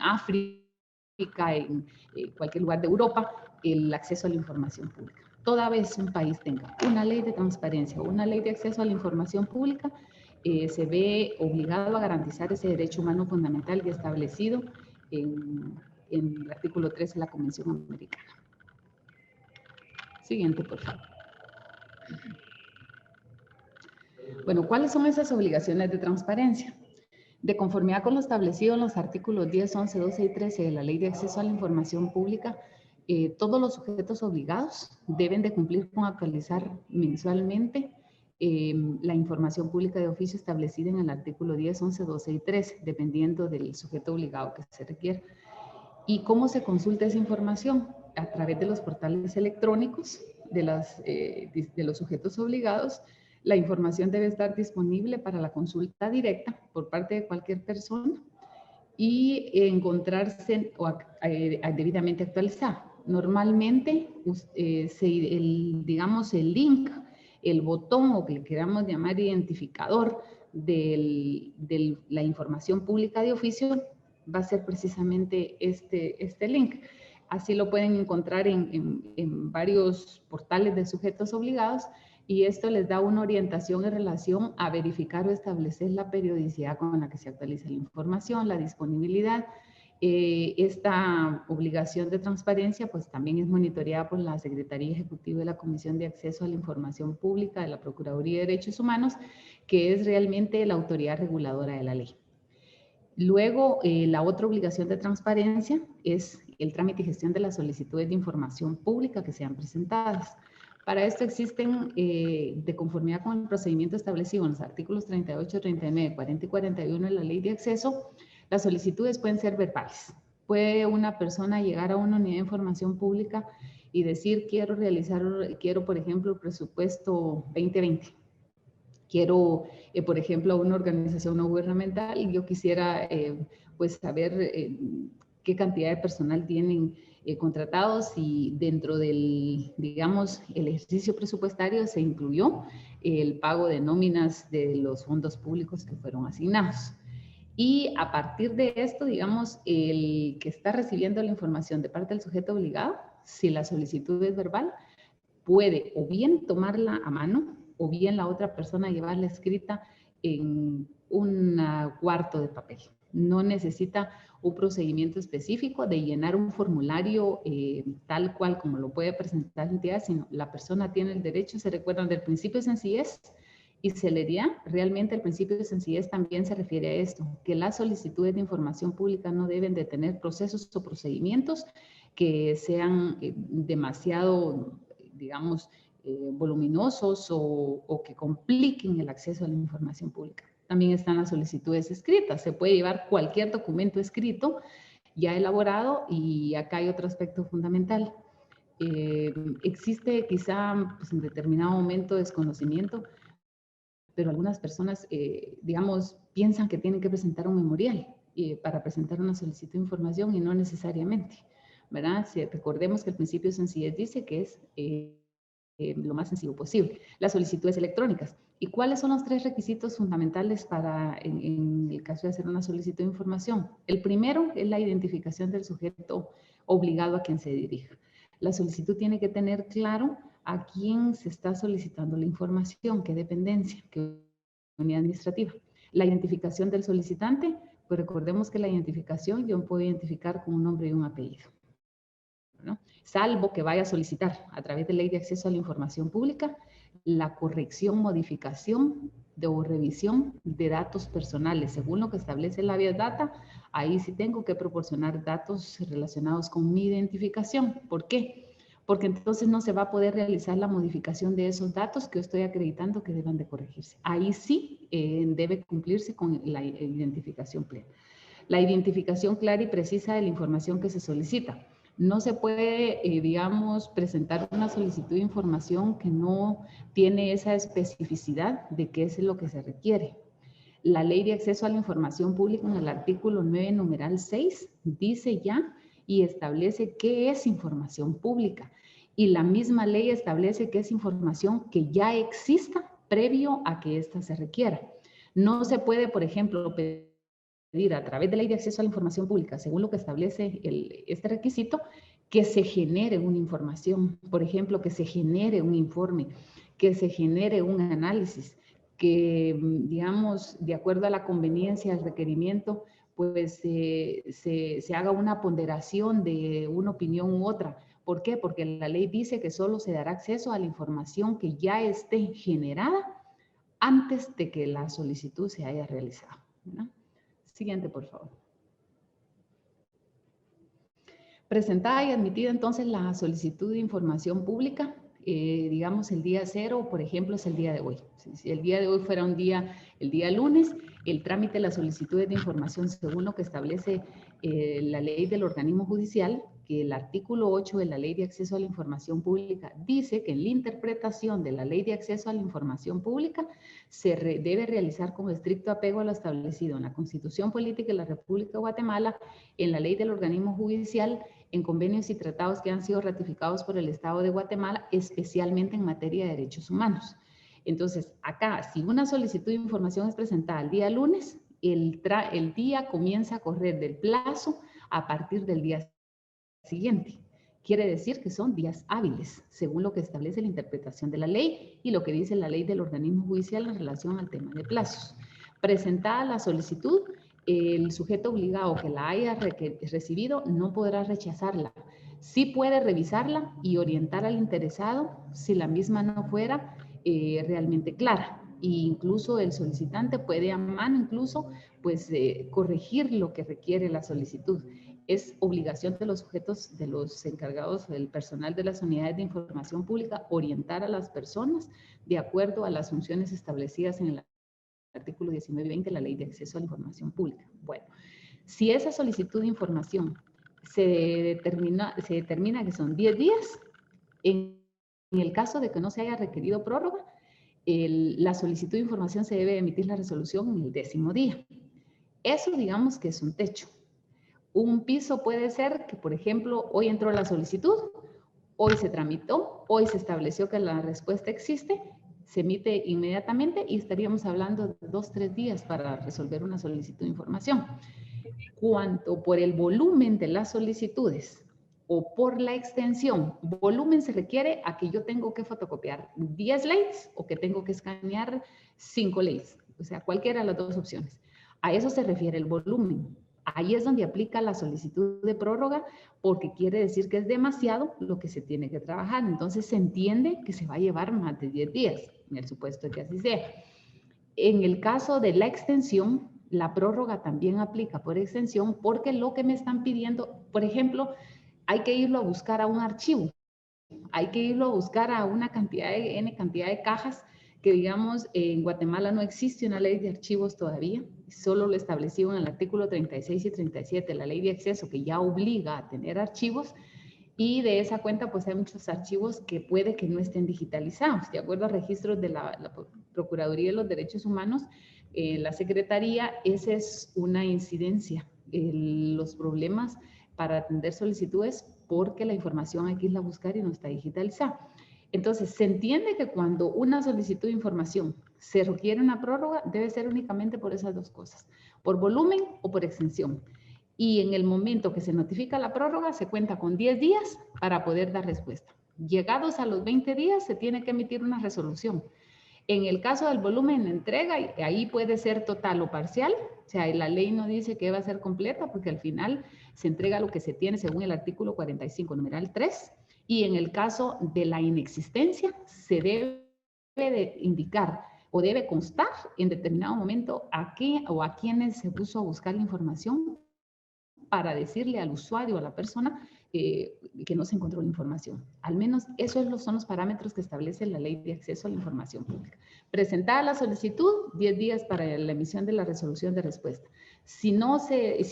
África, en cualquier lugar de Europa, el acceso a la información pública. Toda vez un país tenga una ley de transparencia o una ley de acceso a la información pública, se ve obligado a garantizar ese derecho humano fundamental y establecido en el artículo 13 de la Convención Americana. Siguiente, por favor. Bueno, ¿cuáles son esas obligaciones de transparencia? De conformidad con lo establecido en los artículos 10, 11, 12 y 13 de la Ley de Acceso a la Información Pública, todos los sujetos obligados deben de cumplir con actualizar mensualmente la información pública de oficio establecida en el artículo 10, 11, 12 y 13, dependiendo del sujeto obligado que se requiera. ¿Y cómo se consulta esa información? A través de los portales electrónicos de los sujetos obligados. La información debe estar disponible para la consulta directa por parte de cualquier persona y encontrarse debidamente actualizada. Normalmente, digamos, el link, el botón o que le queramos llamar identificador de la información pública de oficio va a ser precisamente este link. Así lo pueden encontrar en varios portales de sujetos obligados y esto les da una orientación en relación a verificar o establecer la periodicidad con la que se actualiza la información, la disponibilidad. Esta obligación de transparencia pues también es monitoreada por la Secretaría Ejecutiva de la Comisión de Acceso a la Información Pública de la Procuraduría de Derechos Humanos, que es realmente la autoridad reguladora de la ley. Luego, la otra obligación de transparencia es el trámite y gestión de las solicitudes de información pública que sean presentadas. Para esto existen, de conformidad con el procedimiento establecido en los artículos 38, 39, 40 y 41 de la Ley de Acceso, las solicitudes pueden ser verbales. Puede una persona llegar a una unidad de información pública y decir, quiero por ejemplo, el presupuesto 2020. Quiero, por ejemplo, una organización no gubernamental y yo quisiera pues saber qué cantidad de personal tienen contratados y dentro del, digamos, el ejercicio presupuestario se incluyó el pago de nóminas de los fondos públicos que fueron asignados. Y a partir de esto, digamos, el que está recibiendo la información de parte del sujeto obligado, si la solicitud es verbal, puede o bien tomarla a mano o bien la otra persona llevarla escrita en un cuarto de papel. No necesita un procedimiento específico de llenar un formulario tal cual como lo puede presentar la entidad, sino la persona tiene el derecho, se recuerdan del principio de sencillez y celeridad. Realmente el principio de sencillez también se refiere a esto, que las solicitudes de información pública no deben de tener procesos o procedimientos que sean demasiado, digamos, voluminosos o que compliquen el acceso a la información pública. También están las solicitudes escritas. Se puede llevar cualquier documento escrito ya elaborado y acá hay otro aspecto fundamental. Existe quizá pues, en determinado momento desconocimiento, pero algunas personas, digamos, piensan que tienen que presentar un memorial para presentar una solicitud de información y no necesariamente, ¿verdad? Recordemos que el principio de sencillez dice que es lo más sencillo posible. Las solicitudes electrónicas. ¿Y cuáles son los 3 requisitos fundamentales para, en el caso de hacer una solicitud de información? El primero es la identificación del sujeto obligado a quien se dirija. La solicitud tiene que tener claro a quién se está solicitando la información, qué dependencia, qué unidad administrativa. La identificación del solicitante, pues recordemos que la identificación yo puedo identificar con un nombre y un apellido, ¿no? Salvo que vaya a solicitar a través de Ley de Acceso a la Información Pública la corrección, modificación o revisión de datos personales. Según lo que establece la Vía Data, ahí sí tengo que proporcionar datos relacionados con mi identificación. ¿Por qué? porque entonces no se va a poder realizar la modificación de esos datos que yo estoy acreditando que deban de corregirse. Ahí sí debe cumplirse con la identificación plena. La identificación clara y precisa de la información que se solicita. No se puede, digamos, presentar una solicitud de información que no tiene esa especificidad de qué es lo que se requiere. La Ley de Acceso a la Información Pública en el artículo 9, numeral 6, dice ya y establece qué es información pública. Y la misma ley establece que es información que ya exista previo a que ésta se requiera. No se puede, por ejemplo, pedir a través de la Ley de Acceso a la Información Pública, según lo que establece este requisito, que se genere una información, por ejemplo, que se genere un informe, que se genere un análisis, que, digamos, de acuerdo a la conveniencia, al requerimiento, pues se haga una ponderación de una opinión u otra. ¿Por qué? Porque la ley dice que solo se dará acceso a la información que ya esté generada antes de que la solicitud se haya realizado, ¿no? Siguiente, por favor. Presentada y admitida entonces la solicitud de información pública, digamos el día 0, por ejemplo, es el día de hoy. Si el día de hoy fuera el día lunes, el trámite de las solicitudes de información según lo que establece la ley del organismo judicial, que el artículo 8 de la Ley de Acceso a la Información Pública dice que en la interpretación de la Ley de Acceso a la Información Pública se debe realizar con estricto apego a lo establecido en la Constitución Política de la República de Guatemala, en la Ley del organismo judicial, en convenios y tratados que han sido ratificados por el Estado de Guatemala, especialmente en materia de derechos humanos. Entonces, acá, si una solicitud de información es presentada el día lunes, el día comienza a correr del plazo a partir del día siguiente. Quiere decir que son días hábiles, según lo que establece la interpretación de la ley y lo que dice la ley del organismo judicial en relación al tema de plazos. Presentada la solicitud, el sujeto obligado que la haya recibido no podrá rechazarla. Sí puede revisarla y orientar al interesado si la misma no fuera realmente clara. E incluso el solicitante puede a mano incluso pues corregir lo que requiere la solicitud. Es obligación de los sujetos, de los encargados, del personal de las unidades de información pública, orientar a las personas de acuerdo a las funciones establecidas en el artículo 19 y 20 de la Ley de Acceso a la Información Pública. Bueno, si esa solicitud de información se determina que son 10 días, en el caso de que no se haya requerido prórroga, la solicitud de información se debe emitir la resolución en el 10º día. Eso digamos que es un techo. Un piso puede ser que, por ejemplo, hoy entró la solicitud, hoy se tramitó, hoy se estableció que la respuesta existe, se emite inmediatamente y estaríamos hablando de 2 o 3 días para resolver una solicitud de información. Cuanto por el volumen de las solicitudes o por la extensión, volumen se requiere a que yo tengo que fotocopiar 10 leyes o que tengo que escanear 5 leyes, o sea, cualquiera de las dos opciones. A eso se refiere el volumen. Ahí es donde aplica la solicitud de prórroga porque quiere decir que es demasiado lo que se tiene que trabajar. Entonces se entiende que se va a llevar más de 10 días, en el supuesto de que así sea. En el caso de la extensión, la prórroga también aplica por extensión porque lo que me están pidiendo, por ejemplo, hay que irlo a buscar a un archivo, hay que irlo a buscar a una cantidad de cajas que digamos en Guatemala no existe una ley de archivos todavía, solo lo establecido en el artículo 36 y 37, la ley de acceso que ya obliga a tener archivos y de esa cuenta pues hay muchos archivos que puede que no estén digitalizados. De acuerdo a registros de la Procuraduría de los Derechos Humanos, la Secretaría, esa es una incidencia, los problemas para atender solicitudes porque la información hay que irla a buscar y no está digitalizada. Entonces, se entiende que cuando una solicitud de información se requiere una prórroga, debe ser únicamente por esas dos cosas, por volumen o por extensión. Y en el momento que se notifica la prórroga, se cuenta con 10 días para poder dar respuesta. Llegados a los 20 días, se tiene que emitir una resolución. En el caso del volumen de entrega, ahí puede ser total o parcial, o sea, la ley no dice que va a ser completa porque al final se entrega lo que se tiene según el artículo 45, numeral 3, y en el caso de la inexistencia se debe de indicar o debe constar en determinado momento a qué o a quiénes se puso a buscar la información para decirle al usuario o a la persona que que no se encontró la información. Al menos esos son los parámetros que establece la Ley de Acceso a la Información Pública. Presentada la solicitud, 10 días para la emisión de la resolución de respuesta. Si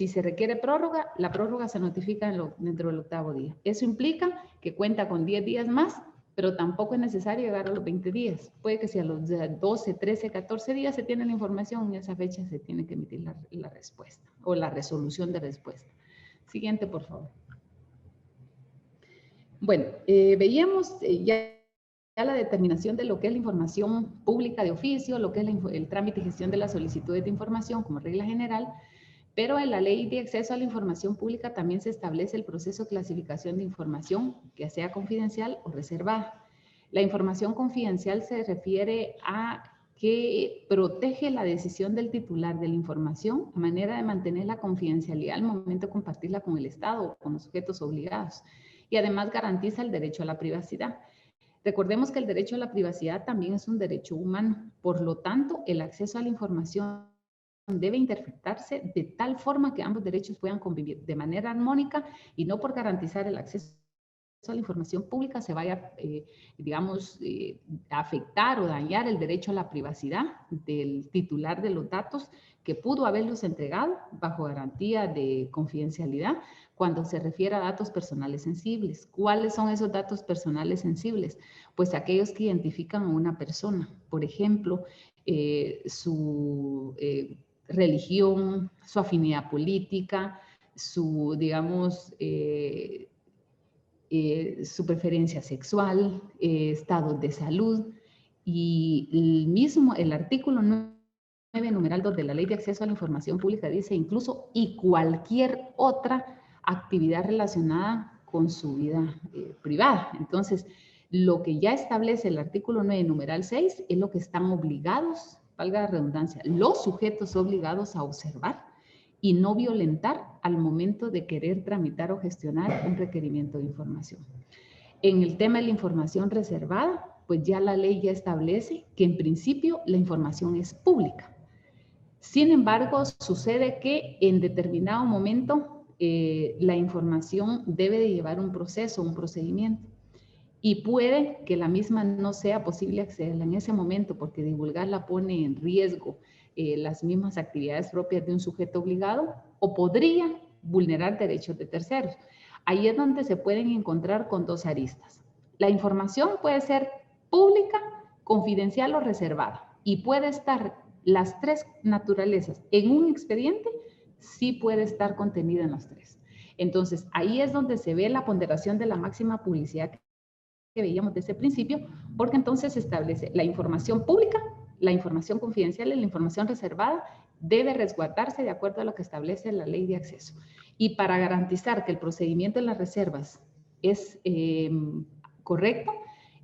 se requiere prórroga, la prórroga se notifica dentro del 8º día. Eso implica que cuenta con 10 días más, pero tampoco es necesario llegar a los 20 días. Puede que si a los 12, 13, 14 días se tiene la información, en esa fecha se tiene que emitir la respuesta o la resolución de respuesta. Siguiente, por favor. Bueno, veíamos ya la determinación de lo que es la información pública de oficio, lo que es el trámite y gestión de las solicitudes de información como regla general, pero en la Ley de Acceso a la Información Pública también se establece el proceso de clasificación de información, que sea confidencial o reservada. La información confidencial se refiere a que protege la decisión del titular de la información a manera de mantener la confidencialidad al momento de compartirla con el Estado o con los sujetos obligados, y además garantiza el derecho a la privacidad. Recordemos que el derecho a la privacidad también es un derecho humano, por lo tanto, el acceso a la información debe interpretarse de tal forma que ambos derechos puedan convivir de manera armónica y no por garantizar el acceso a la información pública se vaya, a afectar o dañar el derecho a la privacidad del titular de los datos que pudo haberlos entregado bajo garantía de confidencialidad cuando se refiere a datos personales sensibles. ¿Cuáles son esos datos personales sensibles? Pues aquellos que identifican a una persona, por ejemplo, su religión, su afinidad política, su preferencia sexual, estados de salud, y el artículo 9, numeral 2 de la Ley de Acceso a la Información Pública dice incluso y cualquier otra actividad relacionada con su vida privada. Entonces, lo que ya establece el artículo 9, numeral 6, es lo que están obligados, valga la redundancia, los sujetos obligados a observar y no violentar al momento de querer tramitar o gestionar un requerimiento de información. En el tema de la información reservada, pues ya la ley ya establece que en principio la información es pública. Sin embargo, sucede que en determinado momento la información debe de llevar un proceso, un procedimiento, y puede que la misma no sea posible accederla en ese momento porque divulgarla pone en riesgo las mismas actividades propias de un sujeto obligado o podría vulnerar derechos de terceros. Ahí es donde se pueden encontrar con dos aristas. La información puede ser pública, confidencial o reservada y puede estar las tres naturalezas en un expediente, sí puede estar contenida en las tres. Entonces, ahí es donde se ve la ponderación de la máxima publicidad que veíamos desde el principio, porque entonces se establece la información pública, la información confidencial y la información reservada debe resguardarse de acuerdo a lo que establece la Ley de Acceso. Y para garantizar que el procedimiento de las reservas es correcto,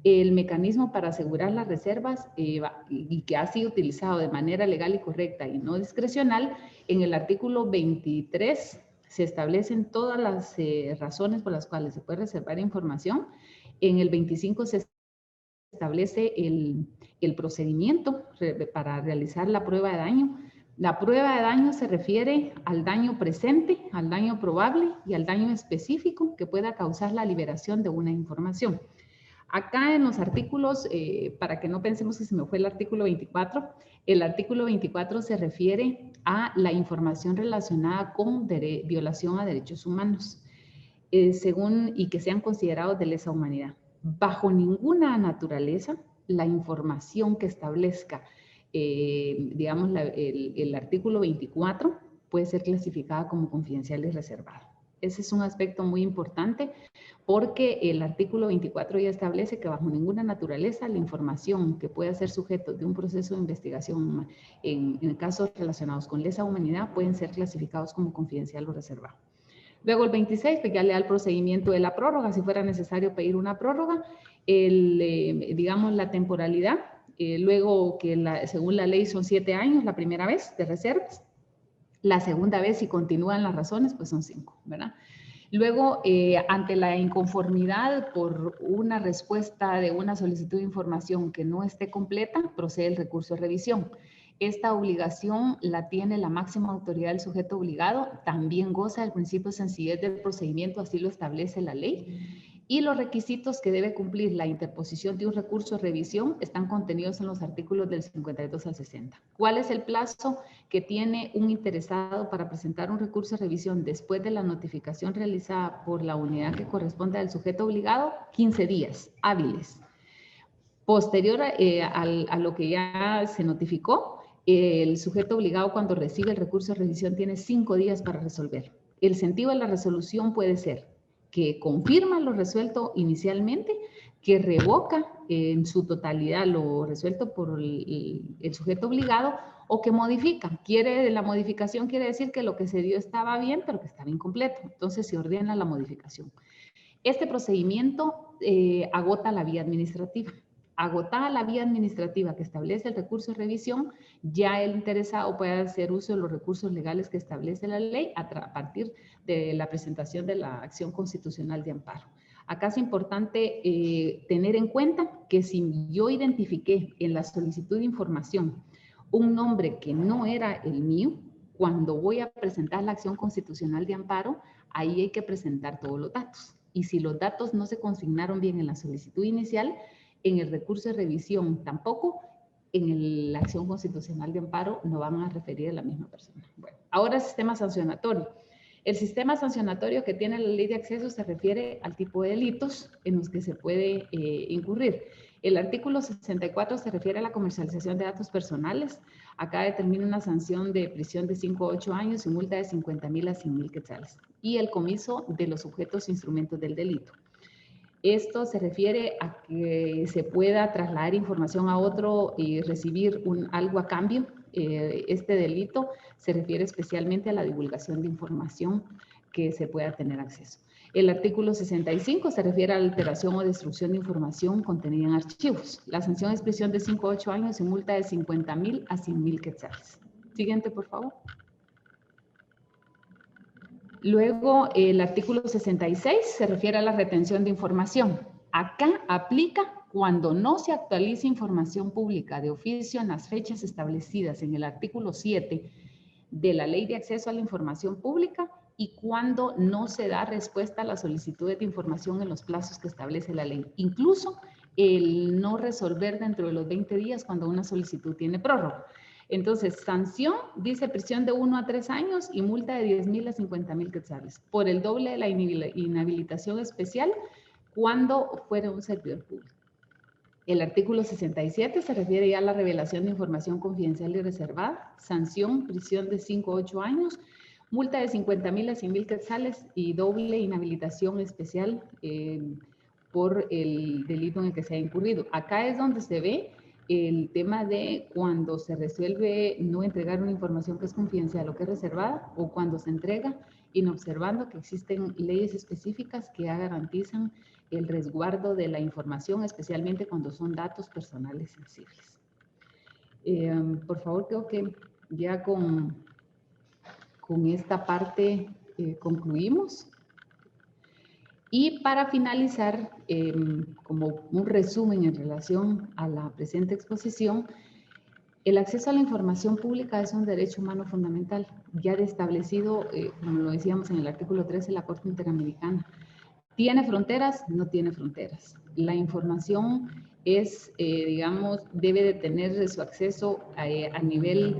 el mecanismo para asegurar las reservas y que ha sido utilizado de manera legal y correcta y no discrecional, en el artículo 23 se establecen todas las razones por las cuales se puede reservar información. En el 25 se establece el procedimiento para realizar la prueba de daño. La prueba de daño se refiere al daño presente, al daño probable y al daño específico que pueda causar la liberación de una información. Acá en los artículos, para que no pensemos que se me fue el artículo 24, el artículo 24 se refiere a la información relacionada con violación a derechos humanos, y que sean considerados de lesa humanidad. Bajo ninguna naturaleza, la información que establezca, el artículo 24 puede ser clasificada como confidencial y reservada. Ese es un aspecto muy importante porque el artículo 24 ya establece que bajo ninguna naturaleza la información que pueda ser sujeto de un proceso de investigación en casos relacionados con lesa humanidad pueden ser clasificados como confidencial o reservado. Luego el 26, pues ya le da el procedimiento de la prórroga, si fuera necesario pedir una prórroga, la temporalidad, luego que según la ley son 7 años la primera vez de reservas, la segunda vez si continúan las razones pues son 5, ¿verdad? Luego, ante la inconformidad por una respuesta de una solicitud de información que no esté completa, procede el recurso de revisión. Esta obligación la tiene la máxima autoridad del sujeto obligado, también goza del principio de sencillez del procedimiento, así lo establece la ley. y los requisitos que debe cumplir la interposición de un recurso de revisión están contenidos en los artículos del 52 al 60. ¿Cuál es el plazo que tiene un interesado para presentar un recurso de revisión después de la notificación realizada por la unidad que corresponde al sujeto obligado? 15 días hábiles. Posterior a lo que ya se notificó, el sujeto obligado cuando recibe el recurso de revisión tiene 5 días para resolver. El sentido de la resolución puede ser que confirma lo resuelto inicialmente, que revoca en su totalidad lo resuelto por el sujeto obligado, o que modifica. La modificación quiere decir que lo que se dio estaba bien, pero que estaba incompleto. Entonces se ordena la modificación. Este procedimiento agota la vía administrativa. Agotada la vía administrativa que establece el recurso de revisión, ya el interesado puede hacer uso de los recursos legales que establece la ley a partir de la presentación de la acción constitucional de amparo. Acá es importante tener en cuenta que si yo identifiqué en la solicitud de información un nombre que no era el mío, cuando voy a presentar la acción constitucional de amparo, ahí hay que presentar todos los datos. Y si los datos no se consignaron bien en la solicitud inicial, en el recurso de revisión tampoco, en la acción constitucional de amparo no van a referir a la misma persona. Bueno, ahora el sistema sancionatorio. El sistema sancionatorio que tiene la ley de acceso se refiere al tipo de delitos en los que se puede incurrir. El artículo 64 se refiere a la comercialización de datos personales. Acá determina una sanción de prisión de 5 a 8 años y multa de 50,000 a 100,000 quetzales. Y el comiso de los objetos e instrumentos del delito. Esto se refiere a que se pueda trasladar información a otro y recibir algo a cambio. Este delito se refiere especialmente a la divulgación de información que se pueda tener acceso. El artículo 65 se refiere a la alteración o destrucción de información contenida en archivos. La sanción es prisión de 5 a 8 años y multa de 50,000 a 100,000 quetzales. Siguiente, por favor. Luego, el artículo 66 se refiere a la retención de información. Acá aplica cuando no se actualiza información pública de oficio en las fechas establecidas en el artículo 7 de la Ley de Acceso a la Información Pública y cuando no se da respuesta a las solicitudes de información en los plazos que establece la ley. Incluso el no resolver dentro de los 20 días cuando una solicitud tiene prórroga. Entonces, sanción dice prisión de 1 a 3 años y multa de 10,000 a 50,000 quetzales por el doble de la inhabilitación especial cuando fuera un servidor público. El artículo 67 se refiere ya a la revelación de información confidencial y reservada, sanción, prisión de 5 a 8 años, multa de 50,000 a 100,000 quetzales y doble inhabilitación especial por el delito en el que se ha incurrido. Acá es donde se ve el tema de cuando se resuelve no entregar una información que es confidencial o que es reservada, o cuando se entrega inobservando que existen leyes específicas que ya garantizan el resguardo de la información, especialmente cuando son datos personales sensibles. Por favor, creo que ya con esta parte concluimos. Y para finalizar, como un resumen en relación a la presente exposición, el acceso a la información pública es un derecho humano fundamental, ya establecido, como lo decíamos en el artículo 13 de la Corte Interamericana. ¿Tiene fronteras? No tiene fronteras. La información es, digamos, debe de tener su acceso a nivel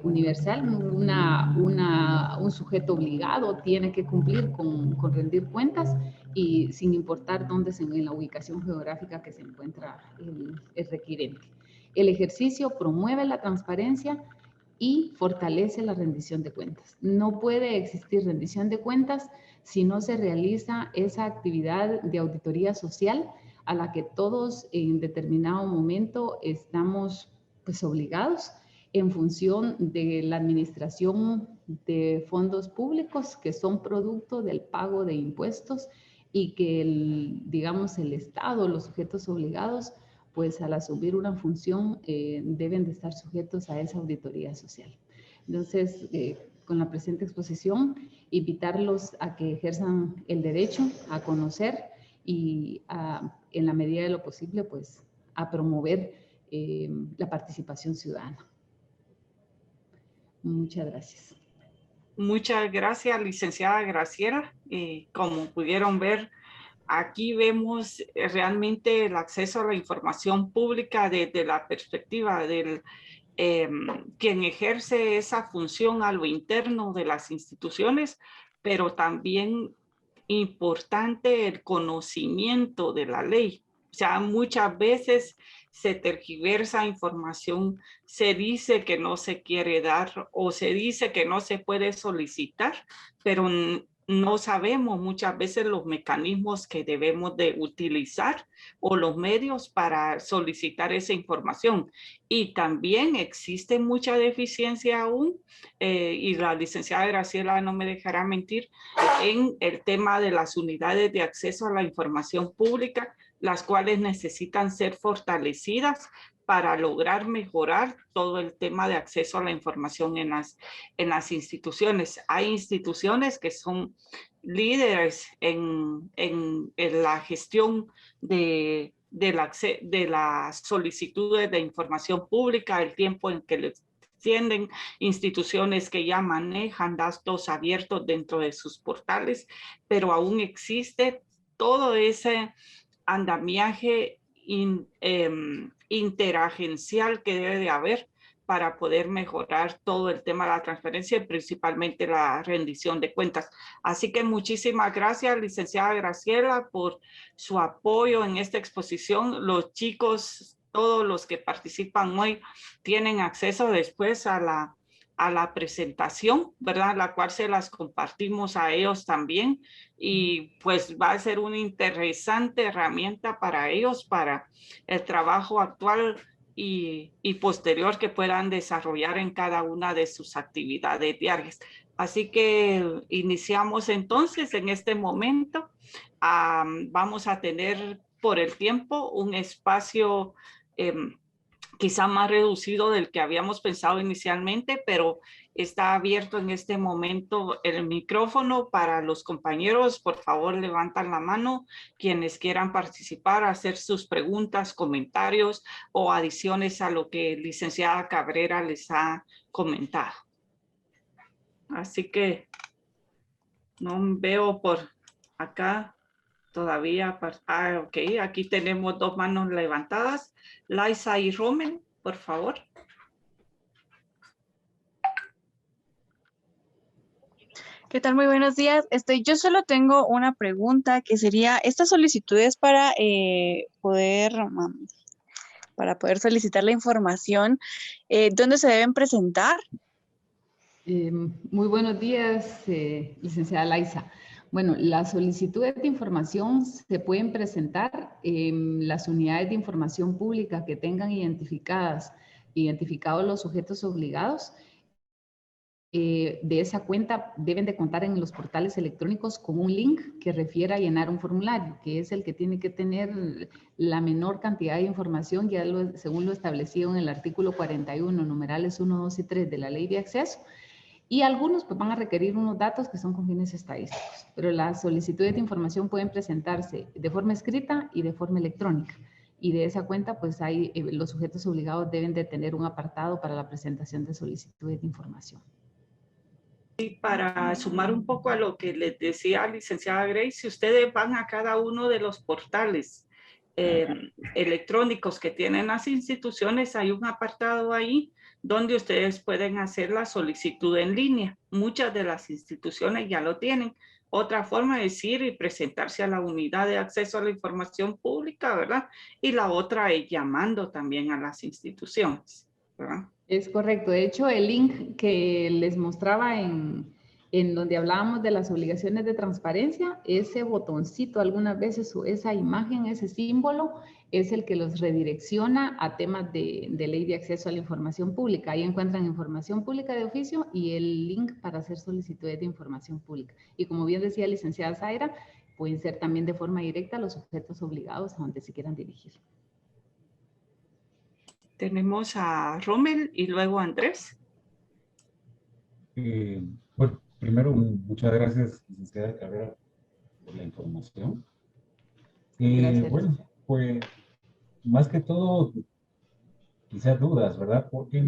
universal. Un sujeto obligado tiene que cumplir con rendir cuentas y sin importar dónde en la ubicación geográfica que se encuentra el requirente. El ejercicio promueve la transparencia y fortalece la rendición de cuentas. No puede existir rendición de cuentas si no se realiza esa actividad de auditoría social a la que todos en determinado momento estamos pues obligados en función de la administración de fondos públicos que son producto del pago de impuestos y que digamos el Estado, los sujetos obligados, pues al asumir una función deben de estar sujetos a esa auditoría social. Entonces, con la presente exposición, invitarlos a que ejerzan el derecho a conocer y en la medida de lo posible, pues a promover la participación ciudadana. Muchas gracias. Muchas gracias, licenciada Graciela. Como pudieron ver, aquí vemos realmente el acceso a la información pública desde la perspectiva del quien ejerce esa función a lo interno de las instituciones, pero también importante el conocimiento de la ley. O sea, muchas veces se tergiversa información, se dice que no se quiere dar o se dice que no se puede solicitar, pero no sabemos muchas veces los mecanismos que debemos de utilizar o los medios para solicitar esa información. Y también existe mucha deficiencia aún, y la licenciada Graciela no me dejará mentir, en el tema de las unidades de acceso a la información pública, las cuales necesitan ser fortalecidas para lograr mejorar todo el tema de acceso a la información en las instituciones. Hay instituciones que son líderes en la gestión de las solicitudes de información pública, el tiempo en que les extienden, instituciones que ya manejan datos abiertos dentro de sus portales, pero aún existe todo ese andamiaje interagencial que debe de haber para poder mejorar todo el tema de la transparencia y principalmente la rendición de cuentas. Así que muchísimas gracias, licenciada Graciela, por su apoyo en esta exposición. Los chicos, todos los que participan hoy, tienen acceso después a la presentación, ¿verdad? La cual se las compartimos a ellos también y pues va a ser una interesante herramienta para ellos, para el trabajo actual y posterior que puedan desarrollar en cada una de sus actividades diarias. Así que iniciamos entonces en este momento. Vamos a tener por el tiempo un espacio quizá más reducido del que habíamos pensado inicialmente, pero está abierto en este momento el micrófono para los compañeros. Por favor, levantan la mano quienes quieran participar, hacer sus preguntas, comentarios o adiciones a lo que licenciada Cabrera les ha comentado. Así que no veo por acá todavía. Ok, aquí tenemos dos manos levantadas. Laisa y Romen, por favor. ¿Qué tal? Muy buenos días. Yo solo tengo una pregunta que sería, estas solicitudes para poder solicitar la información, ¿dónde se deben presentar? Muy buenos días, licenciada Laisa. Bueno, las solicitudes de información se pueden presentar en las unidades de información pública que tengan identificados los sujetos obligados. De esa cuenta deben de contar en los portales electrónicos con un link que refiera a llenar un formulario, que es el que tiene que tener la menor cantidad de información, ya según lo establecido en el artículo 41, numerales 1, 2 y 3 de la Ley de Acceso. Y algunos pues, van a requerir unos datos que son con fines estadísticos, pero las solicitudes de información pueden presentarse de forma escrita y de forma electrónica. Y de esa cuenta, pues los sujetos obligados deben de tener un apartado para la presentación de solicitudes de información. Y para sumar un poco a lo que les decía licenciada Grace, si ustedes van a cada uno de los portales electrónicos que tienen las instituciones, hay un apartado ahí donde ustedes pueden hacer la solicitud en línea. Muchas de las instituciones ya lo tienen. Otra forma es ir y presentarse a la unidad de acceso a la información pública, ¿verdad? Y la otra es llamando también a las instituciones, ¿verdad? Es correcto. De hecho, el link que les mostraba en donde hablábamos de las obligaciones de transparencia, ese botoncito algunas veces, o esa imagen, ese símbolo, es el que los redirecciona a temas de ley de acceso a la información pública. Ahí encuentran información pública de oficio y el link para hacer solicitudes de información pública. Y como bien decía la licenciada Zaira, pueden ser también de forma directa los sujetos obligados a donde se quieran dirigir. Tenemos a Rommel y luego a Andrés. Bueno, primero, muchas gracias, licenciada Cabrera, por la información. Bueno, pues, más que todo, quizás dudas, ¿verdad? Porque,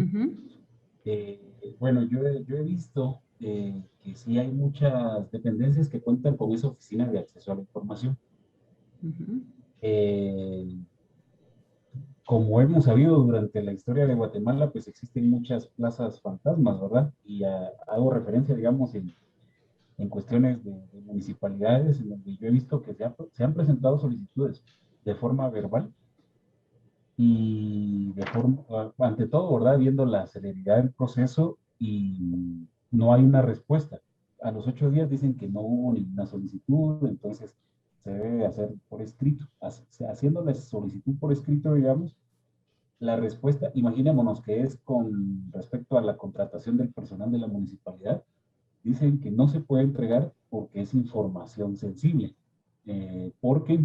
bueno, yo he visto que sí hay muchas dependencias que cuentan con esa oficina de acceso a la información. Como hemos sabido durante la historia de Guatemala, pues existen muchas plazas fantasmas, ¿verdad? Y hago referencia, digamos, en cuestiones de municipalidades, en donde yo he visto que se han presentado solicitudes de forma verbal y de forma, ante todo, ¿verdad? Viendo la celeridad del proceso y no hay una respuesta. A los 8 días dicen que no hubo ninguna solicitud, entonces se debe hacer por escrito. Haciendo la solicitud por escrito, digamos, la respuesta, imaginémonos que es con respecto a la contratación del personal de la municipalidad, dicen que no se puede entregar porque es información sensible, porque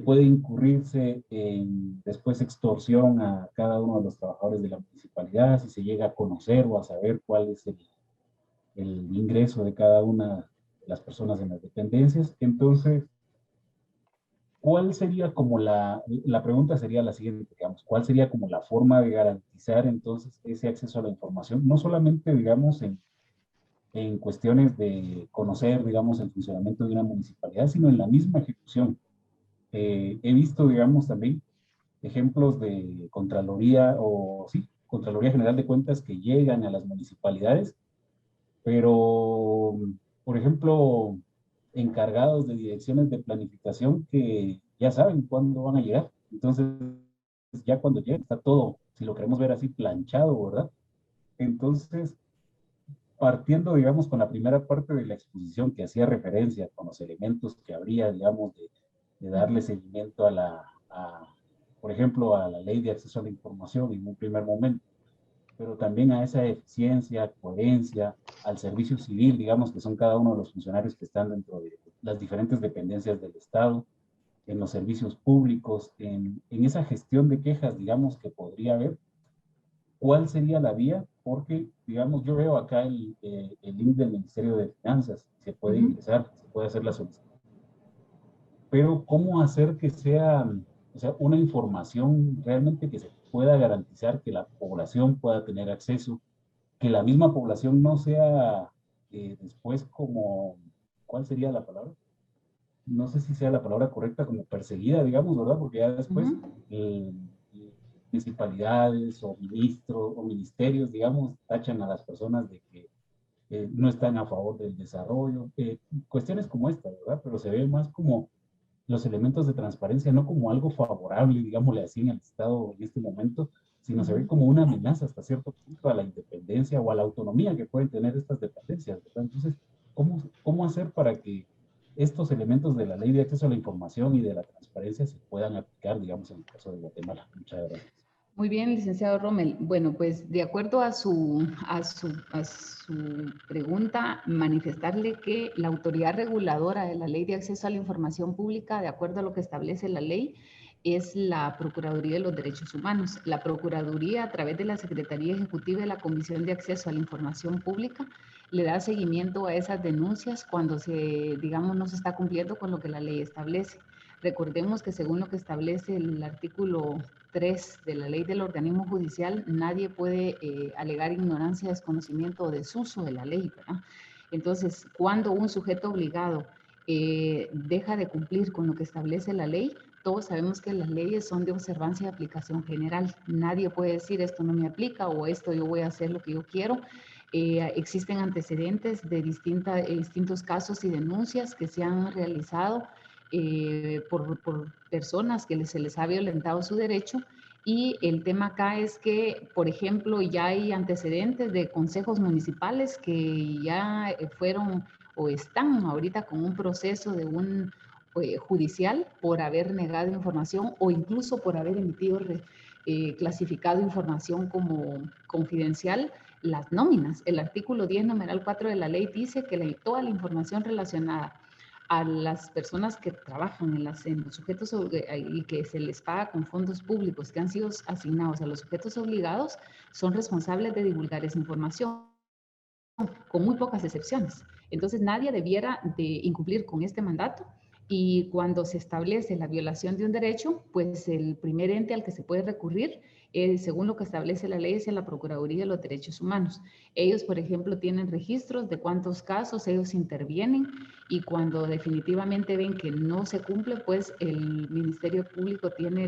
puede incurrirse en después extorsión a cada uno de los trabajadores de la municipalidad, si se llega a conocer o a saber cuál es el ingreso de cada una de las personas en las dependencias. Entonces, ¿cuál sería como la pregunta sería la siguiente, digamos, ¿cuál sería como la forma de garantizar entonces ese acceso a la información? No solamente, digamos, en cuestiones de conocer, digamos, el funcionamiento de una municipalidad, sino en la misma ejecución. He visto, digamos, también ejemplos de Contraloría o, sí, Contraloría General de Cuentas que llegan a las municipalidades, pero, por ejemplo, encargados de direcciones de planificación que ya saben cuándo van a llegar. Entonces, ya cuando lleguen está todo, si lo queremos ver así, planchado, ¿verdad? Entonces, partiendo, digamos, con la primera parte de la exposición que hacía referencia con los elementos que habría, digamos, de darle seguimiento por ejemplo, a la ley de acceso a la información en un primer momento, pero también a esa eficiencia, coherencia, al servicio civil, digamos, que son cada uno de los funcionarios que están dentro de las diferentes dependencias del Estado, en los servicios públicos, en esa gestión de quejas, digamos, que podría haber. ¿Cuál sería la vía? Porque, digamos, yo veo acá el link del Ministerio de Finanzas, se puede ingresar, se puede hacer la solicitud. Pero, ¿cómo hacer que sea, o sea, una información realmente que se pueda garantizar que la población pueda tener acceso, que la misma población no sea después como, ¿cuál sería la palabra? No sé si sea la palabra correcta, como perseguida, digamos, ¿verdad? Porque ya después municipalidades o ministros o ministerios, digamos, tachan a las personas de que no están a favor del desarrollo, cuestiones como esta, ¿verdad? Pero se ve más como los elementos de transparencia, no como algo favorable, digámosle así, en el Estado en este momento, sino se ve como una amenaza hasta cierto punto a la independencia o a la autonomía que pueden tener estas dependencias, ¿verdad? Entonces, ¿cómo hacer para que estos elementos de la ley de acceso a la información y de la transparencia se puedan aplicar, digamos, en el caso de Guatemala? Muchas gracias. Muy bien, licenciado Rommel. Bueno, pues de acuerdo a su pregunta, manifestarle que la autoridad reguladora de la Ley de Acceso a la Información Pública, de acuerdo a lo que establece la ley, es la Procuraduría de los Derechos Humanos. La Procuraduría, a través de la Secretaría Ejecutiva de la Comisión de Acceso a la Información Pública, le da seguimiento a esas denuncias cuando digamos, no se está cumpliendo con lo que la ley establece. Recordemos que según lo que establece el artículo 3 de la ley del organismo judicial, nadie puede alegar ignorancia, desconocimiento o desuso de la ley, ¿verdad? Entonces, cuando un sujeto obligado deja de cumplir con lo que establece la ley, todos sabemos que las leyes son de observancia y aplicación general. Nadie puede decir esto no me aplica o esto yo voy a hacer lo que yo quiero. Existen antecedentes de distintos casos y denuncias que se han realizado por personas que se les ha violentado su derecho, y el tema acá es que, por ejemplo, ya hay antecedentes de consejos municipales que ya fueron o están ahorita con un proceso de un judicial por haber negado información o incluso por haber emitido clasificado información como confidencial las nóminas. El artículo 10, numeral 4 de la ley dice que toda la información relacionada a las personas que trabajan en los sujetos y que se les paga con fondos públicos que han sido asignados a los sujetos obligados, son responsables de divulgar esa información, con muy pocas excepciones. Entonces, nadie debiera de incumplir con este mandato Y cuando se establece la violación de un derecho, pues el primer ente al que se puede recurrir, según lo que establece la ley, es a la Procuraduría de los Derechos Humanos. Ellos, por ejemplo, tienen registros de cuántos casos ellos intervienen, y cuando definitivamente ven que no se cumple, pues el Ministerio Público tiene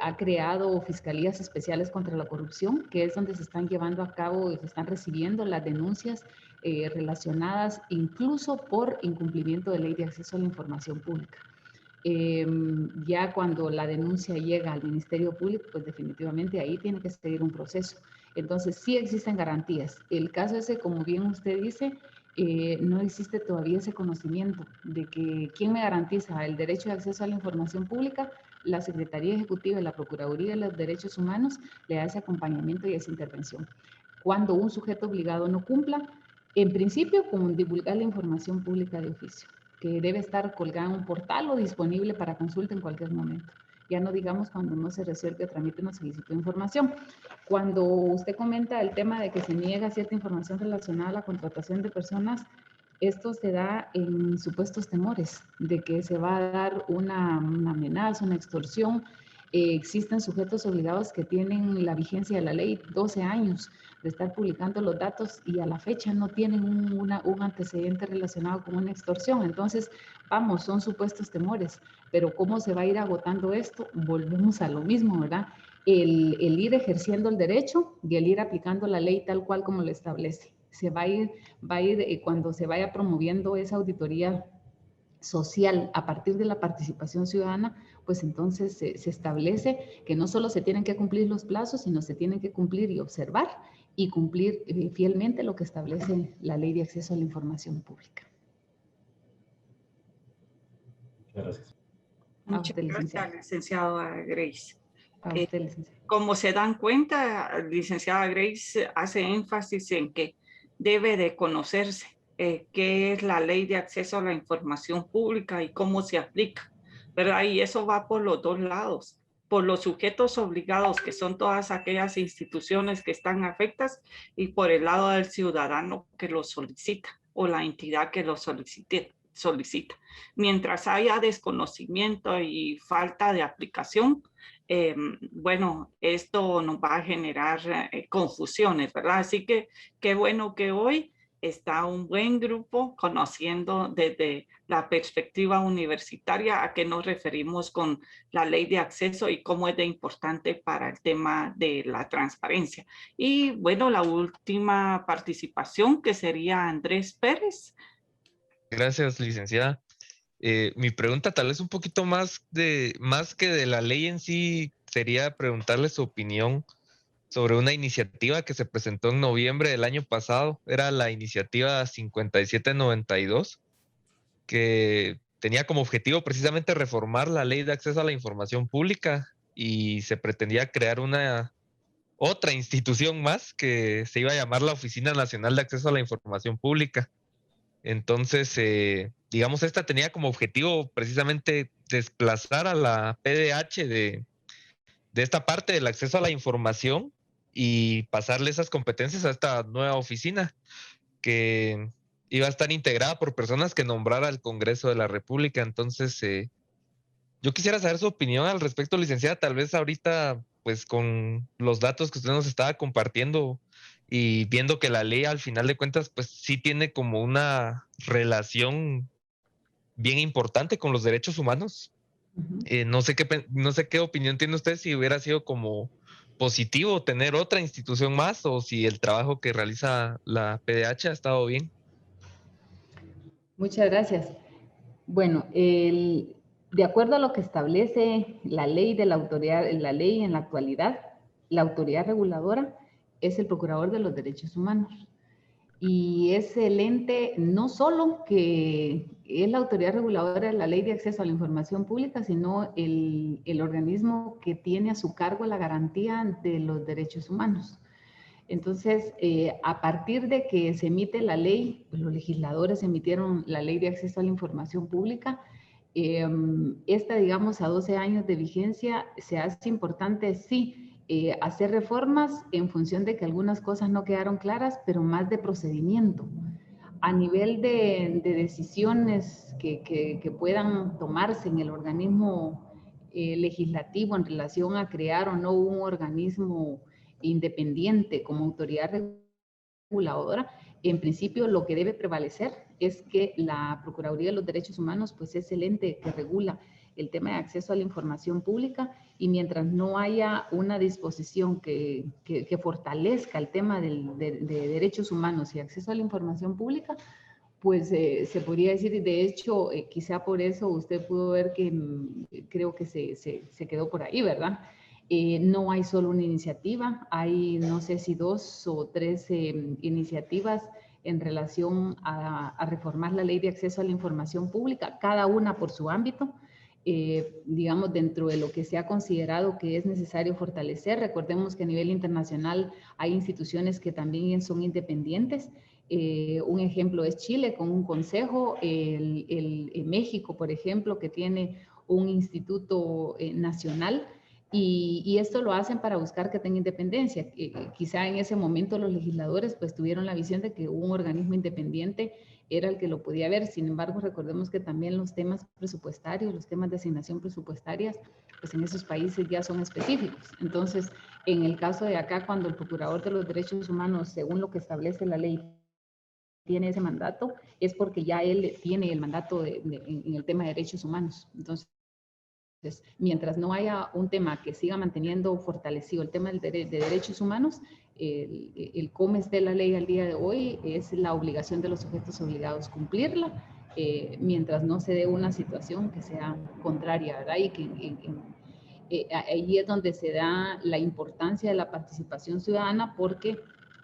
ha creado fiscalías especiales contra la corrupción, que es donde se están llevando a cabo y se están recibiendo las denuncias relacionadas incluso por incumplimiento de ley de acceso a la información pública. Ya cuando la denuncia llega al Ministerio Público, pues definitivamente ahí tiene que seguir un proceso. Entonces sí existen garantías. El caso ese, como bien usted dice, no existe todavía ese conocimiento de que quién me garantiza el derecho de acceso a la información pública. La Secretaría Ejecutiva y la Procuraduría de los Derechos Humanos le da ese acompañamiento y esa intervención. Cuando un sujeto obligado no cumpla, en principio, con divulgar la información pública de oficio, que debe estar colgada en un portal o disponible para consulta en cualquier momento. Ya no digamos cuando no se resuelve o tramite una solicitud de información. Cuando usted comenta el tema de que se niega cierta información relacionada a la contratación de personas, esto se da en supuestos temores de que se va a dar una amenaza, una extorsión. Existen sujetos obligados que tienen la vigencia de la ley 12 años de estar publicando los datos y a la fecha no tienen un antecedente relacionado con una extorsión. Entonces, vamos, son supuestos temores, pero ¿cómo se va a ir agotando esto? Volvemos a lo mismo, ¿verdad? El ir ejerciendo el derecho y el ir aplicando la ley tal cual como lo establece. Se va a ir cuando se vaya promoviendo esa auditoría social a partir de la participación ciudadana, pues entonces se establece que no solo se tienen que cumplir los plazos, sino se tienen que cumplir y observar y cumplir fielmente lo que establece la Ley de Acceso a la Información Pública. Muchas gracias. Muchas gracias, licenciada Grace. A usted, licenciada. Como se dan cuenta, licenciada Grace hace énfasis en que debe de conocerse qué es la Ley de Acceso a la Información Pública y cómo se aplica, ¿verdad? Y eso va por los dos lados, por los sujetos obligados, que son todas aquellas instituciones que están afectadas, y por el lado del ciudadano que lo solicita o la entidad que lo solicita. Mientras haya desconocimiento y falta de aplicación, bueno, esto nos va a generar confusiones, ¿verdad? Así que qué bueno que hoy está un buen grupo conociendo desde la perspectiva universitaria a qué nos referimos con la ley de acceso y cómo es de importante para el tema de la transparencia. Y bueno, la última participación, que sería Andrés Pérez. Gracias, licenciada. Mi pregunta tal vez un poquito más que de la ley en sí, sería preguntarle su opinión sobre una iniciativa que se presentó en noviembre del año pasado. Era la iniciativa 5792, que tenía como objetivo precisamente reformar la ley de acceso a la información pública, y se pretendía crear otra institución más que se iba a llamar la Oficina Nacional de Acceso a la Información Pública. Entonces, digamos, esta tenía como objetivo precisamente desplazar a la PDH de esta parte del acceso a la información y pasarle esas competencias a esta nueva oficina, que iba a estar integrada por personas que nombrara el Congreso de la República. Entonces, yo quisiera saber su opinión al respecto, licenciada, tal vez ahorita, pues con los datos que usted nos estaba compartiendo y viendo que la ley al final de cuentas, pues sí tiene como una relación bien importante con los derechos humanos. No sé qué opinión tiene usted, si hubiera sido como positivo tener otra institución más, o si el trabajo que realiza la PDH ha estado bien. Muchas gracias. Bueno, de acuerdo a lo que establece la ley de la autoridad, la ley en la actualidad, la autoridad reguladora es el Procurador de los Derechos Humanos. Y es el ente no solo que es la autoridad reguladora de la Ley de Acceso a la Información Pública, sino el organismo que tiene a su cargo la garantía de los derechos humanos. Entonces, a partir de que se emite la ley, pues los legisladores emitieron la Ley de Acceso a la Información Pública. Esta, digamos, a 12 años de vigencia, se hace importante, sí, hacer reformas en función de que algunas cosas no quedaron claras, pero más de procedimiento. A nivel de decisiones que puedan tomarse en el organismo legislativo en relación a crear o no un organismo independiente como autoridad reguladora, en principio lo que debe prevalecer es que la Procuraduría de los Derechos Humanos pues es el ente que regula el tema de acceso a la información pública, y mientras no haya una disposición que fortalezca el tema de derechos humanos y acceso a la información pública, pues se podría decir, y de hecho quizá por eso usted pudo ver que creo que se quedó por ahí, ¿verdad? No hay solo una iniciativa, hay no sé si 2 o 3 iniciativas en relación a reformar la ley de acceso a la información pública, cada una por su ámbito. Digamos, dentro de lo que se ha considerado que es necesario fortalecer. Recordemos que a nivel internacional hay instituciones que también son independientes. Un ejemplo es Chile con un consejo, México, por ejemplo, que tiene un instituto nacional, y esto lo hacen para buscar que tenga independencia. Quizá en ese momento los legisladores pues tuvieron la visión de que un organismo independiente era el que lo podía ver. Sin embargo, recordemos que también los temas presupuestarios, los temas de asignación presupuestarias, pues en esos países ya son específicos. Entonces, en el caso de acá, cuando el Procurador de los Derechos Humanos, según lo que establece la ley, tiene ese mandato, es porque ya él tiene el mandato en el tema de derechos humanos. Entonces, mientras no haya un tema que siga manteniendo fortalecido el tema de derechos humanos, el cómo esté la ley al día de hoy es la obligación de los sujetos obligados cumplirla, mientras no se dé una situación que sea contraria, ¿verdad? Y que ahí es donde se da la importancia de la participación ciudadana, porque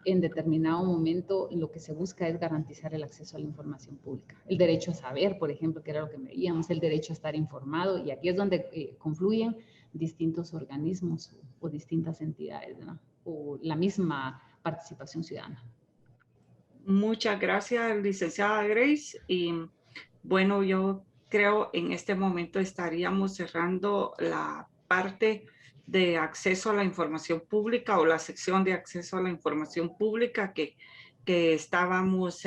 en determinado momento lo que se busca es garantizar el acceso a la información pública. El derecho a saber, por ejemplo, que era lo que veíamos, el derecho a estar informado, y aquí es donde confluyen distintos organismos o distintas entidades, ¿no? O la misma participación ciudadana. Muchas gracias, licenciada Grace. Y bueno, yo creo en este momento estaríamos cerrando la parte de acceso a la información pública, o la sección de acceso a la información pública que estábamos,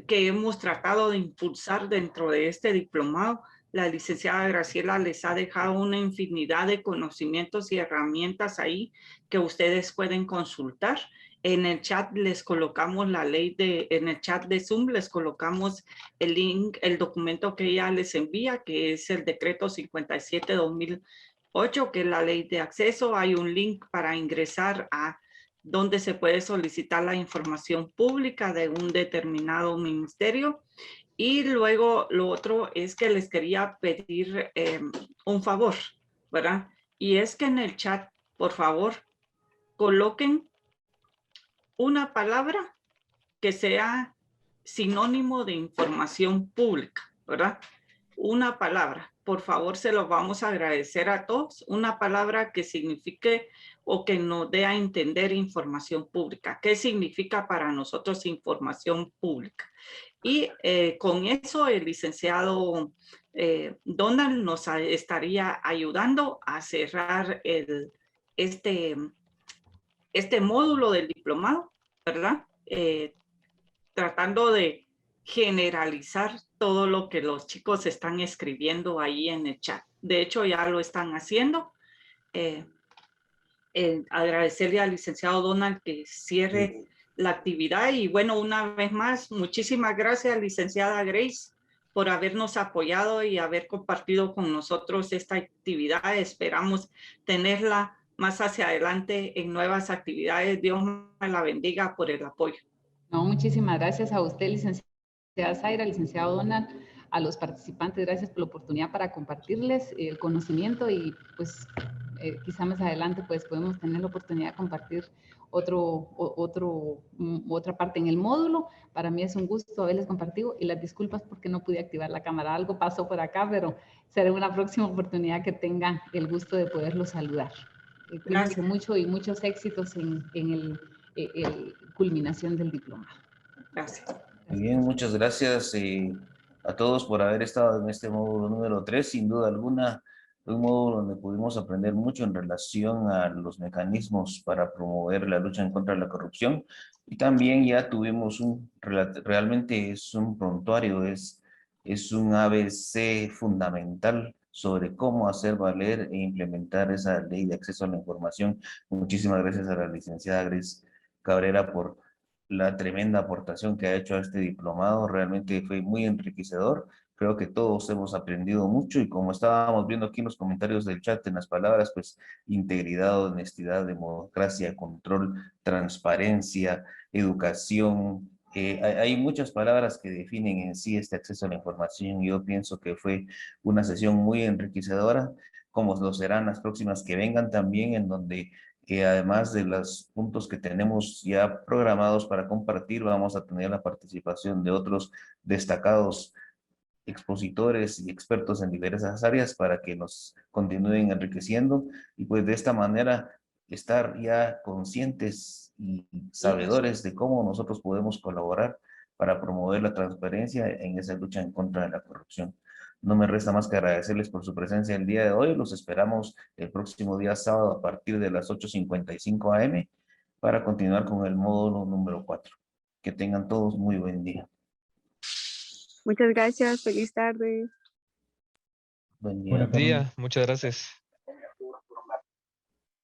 que hemos tratado de impulsar dentro de este diplomado. La licenciada Graciela les ha dejado una infinidad de conocimientos y herramientas ahí que ustedes pueden consultar. En el chat les colocamos la ley en el chat de Zoom les colocamos el link, el documento que ella les envía, que es el decreto 57/2008, que es la ley de acceso. Hay un link para ingresar a donde se puede solicitar la información pública de un determinado ministerio. Y luego lo otro es que les quería pedir un favor, ¿verdad? Y es que en el chat, por favor, coloquen una palabra que sea sinónimo de información pública, ¿verdad? Una palabra, por favor, se los vamos a agradecer a todos. Una palabra que signifique o que nos dé a entender información pública. ¿Qué significa para nosotros información pública? Y con eso el licenciado Donald nos estaría ayudando a cerrar este módulo del diplomado, ¿verdad? Tratando de generalizar todo lo que los chicos están escribiendo ahí en el chat. De hecho, ya lo están haciendo. Agradecerle al licenciado Donald que cierre la actividad. Y bueno, una vez más, muchísimas gracias, licenciada Grace, por habernos apoyado y haber compartido con nosotros esta actividad. Esperamos tenerla más hacia adelante en nuevas actividades. Dios me la bendiga por el apoyo. No, muchísimas gracias a usted, licenciada Zaira, licenciado Donald, a los participantes, gracias por la oportunidad para compartirles el conocimiento, y pues quizá más adelante pues podemos tener la oportunidad de compartir otra parte en el módulo. Para mí es un gusto haberles compartido, y las disculpas porque no pude activar la cámara. Algo pasó por acá, pero será una próxima oportunidad que tengan el gusto de poderlos saludar. Cuídense mucho y muchos éxitos en el culminación del diploma. Gracias. Muy bien, muchas gracias a todos por haber estado en este módulo número 3. Sin duda alguna, un módulo donde pudimos aprender mucho en relación a los mecanismos para promover la lucha en contra de la corrupción. Y también ya tuvimos realmente es un prontuario, es un ABC fundamental sobre cómo hacer valer e implementar esa ley de acceso a la información. Muchísimas gracias a la licenciada Gris Cabrera por la tremenda aportación que ha hecho a este diplomado. Realmente fue muy enriquecedor. Creo que todos hemos aprendido mucho y como estábamos viendo aquí en los comentarios del chat, en las palabras, pues integridad, honestidad, democracia, control, transparencia, educación. Hay muchas palabras que definen en sí este acceso a la información y yo pienso que fue una sesión muy enriquecedora, como lo serán las próximas que vengan también, en donde además de los puntos que tenemos ya programados para compartir, vamos a tener la participación de otros destacados expositores y expertos en diversas áreas para que nos continúen enriqueciendo y pues de esta manera estar ya conscientes y sabedores de cómo nosotros podemos colaborar para promover la transparencia en esa lucha en contra de la corrupción. No me resta más que agradecerles por su presencia el día de hoy. Los esperamos el próximo día sábado a partir de las 8:55 AM para continuar con el módulo número 4. Que tengan todos muy buen día. Muchas gracias, feliz tarde. Buen día. Muchas gracias.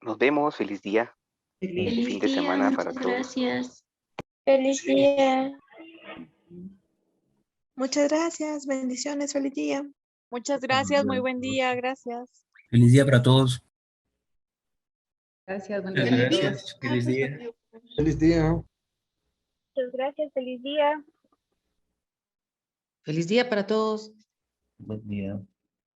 Nos vemos, feliz día. Feliz Fin de día, semana para muchas todos. gracias. Feliz día. Muchas gracias, bendiciones, feliz día. Muchas gracias, muy buen día, gracias. Feliz día para todos. Gracias, buen Muchas día. gracias. Feliz día. Feliz día. Muchas gracias, feliz día. Feliz día para todos. Buen día.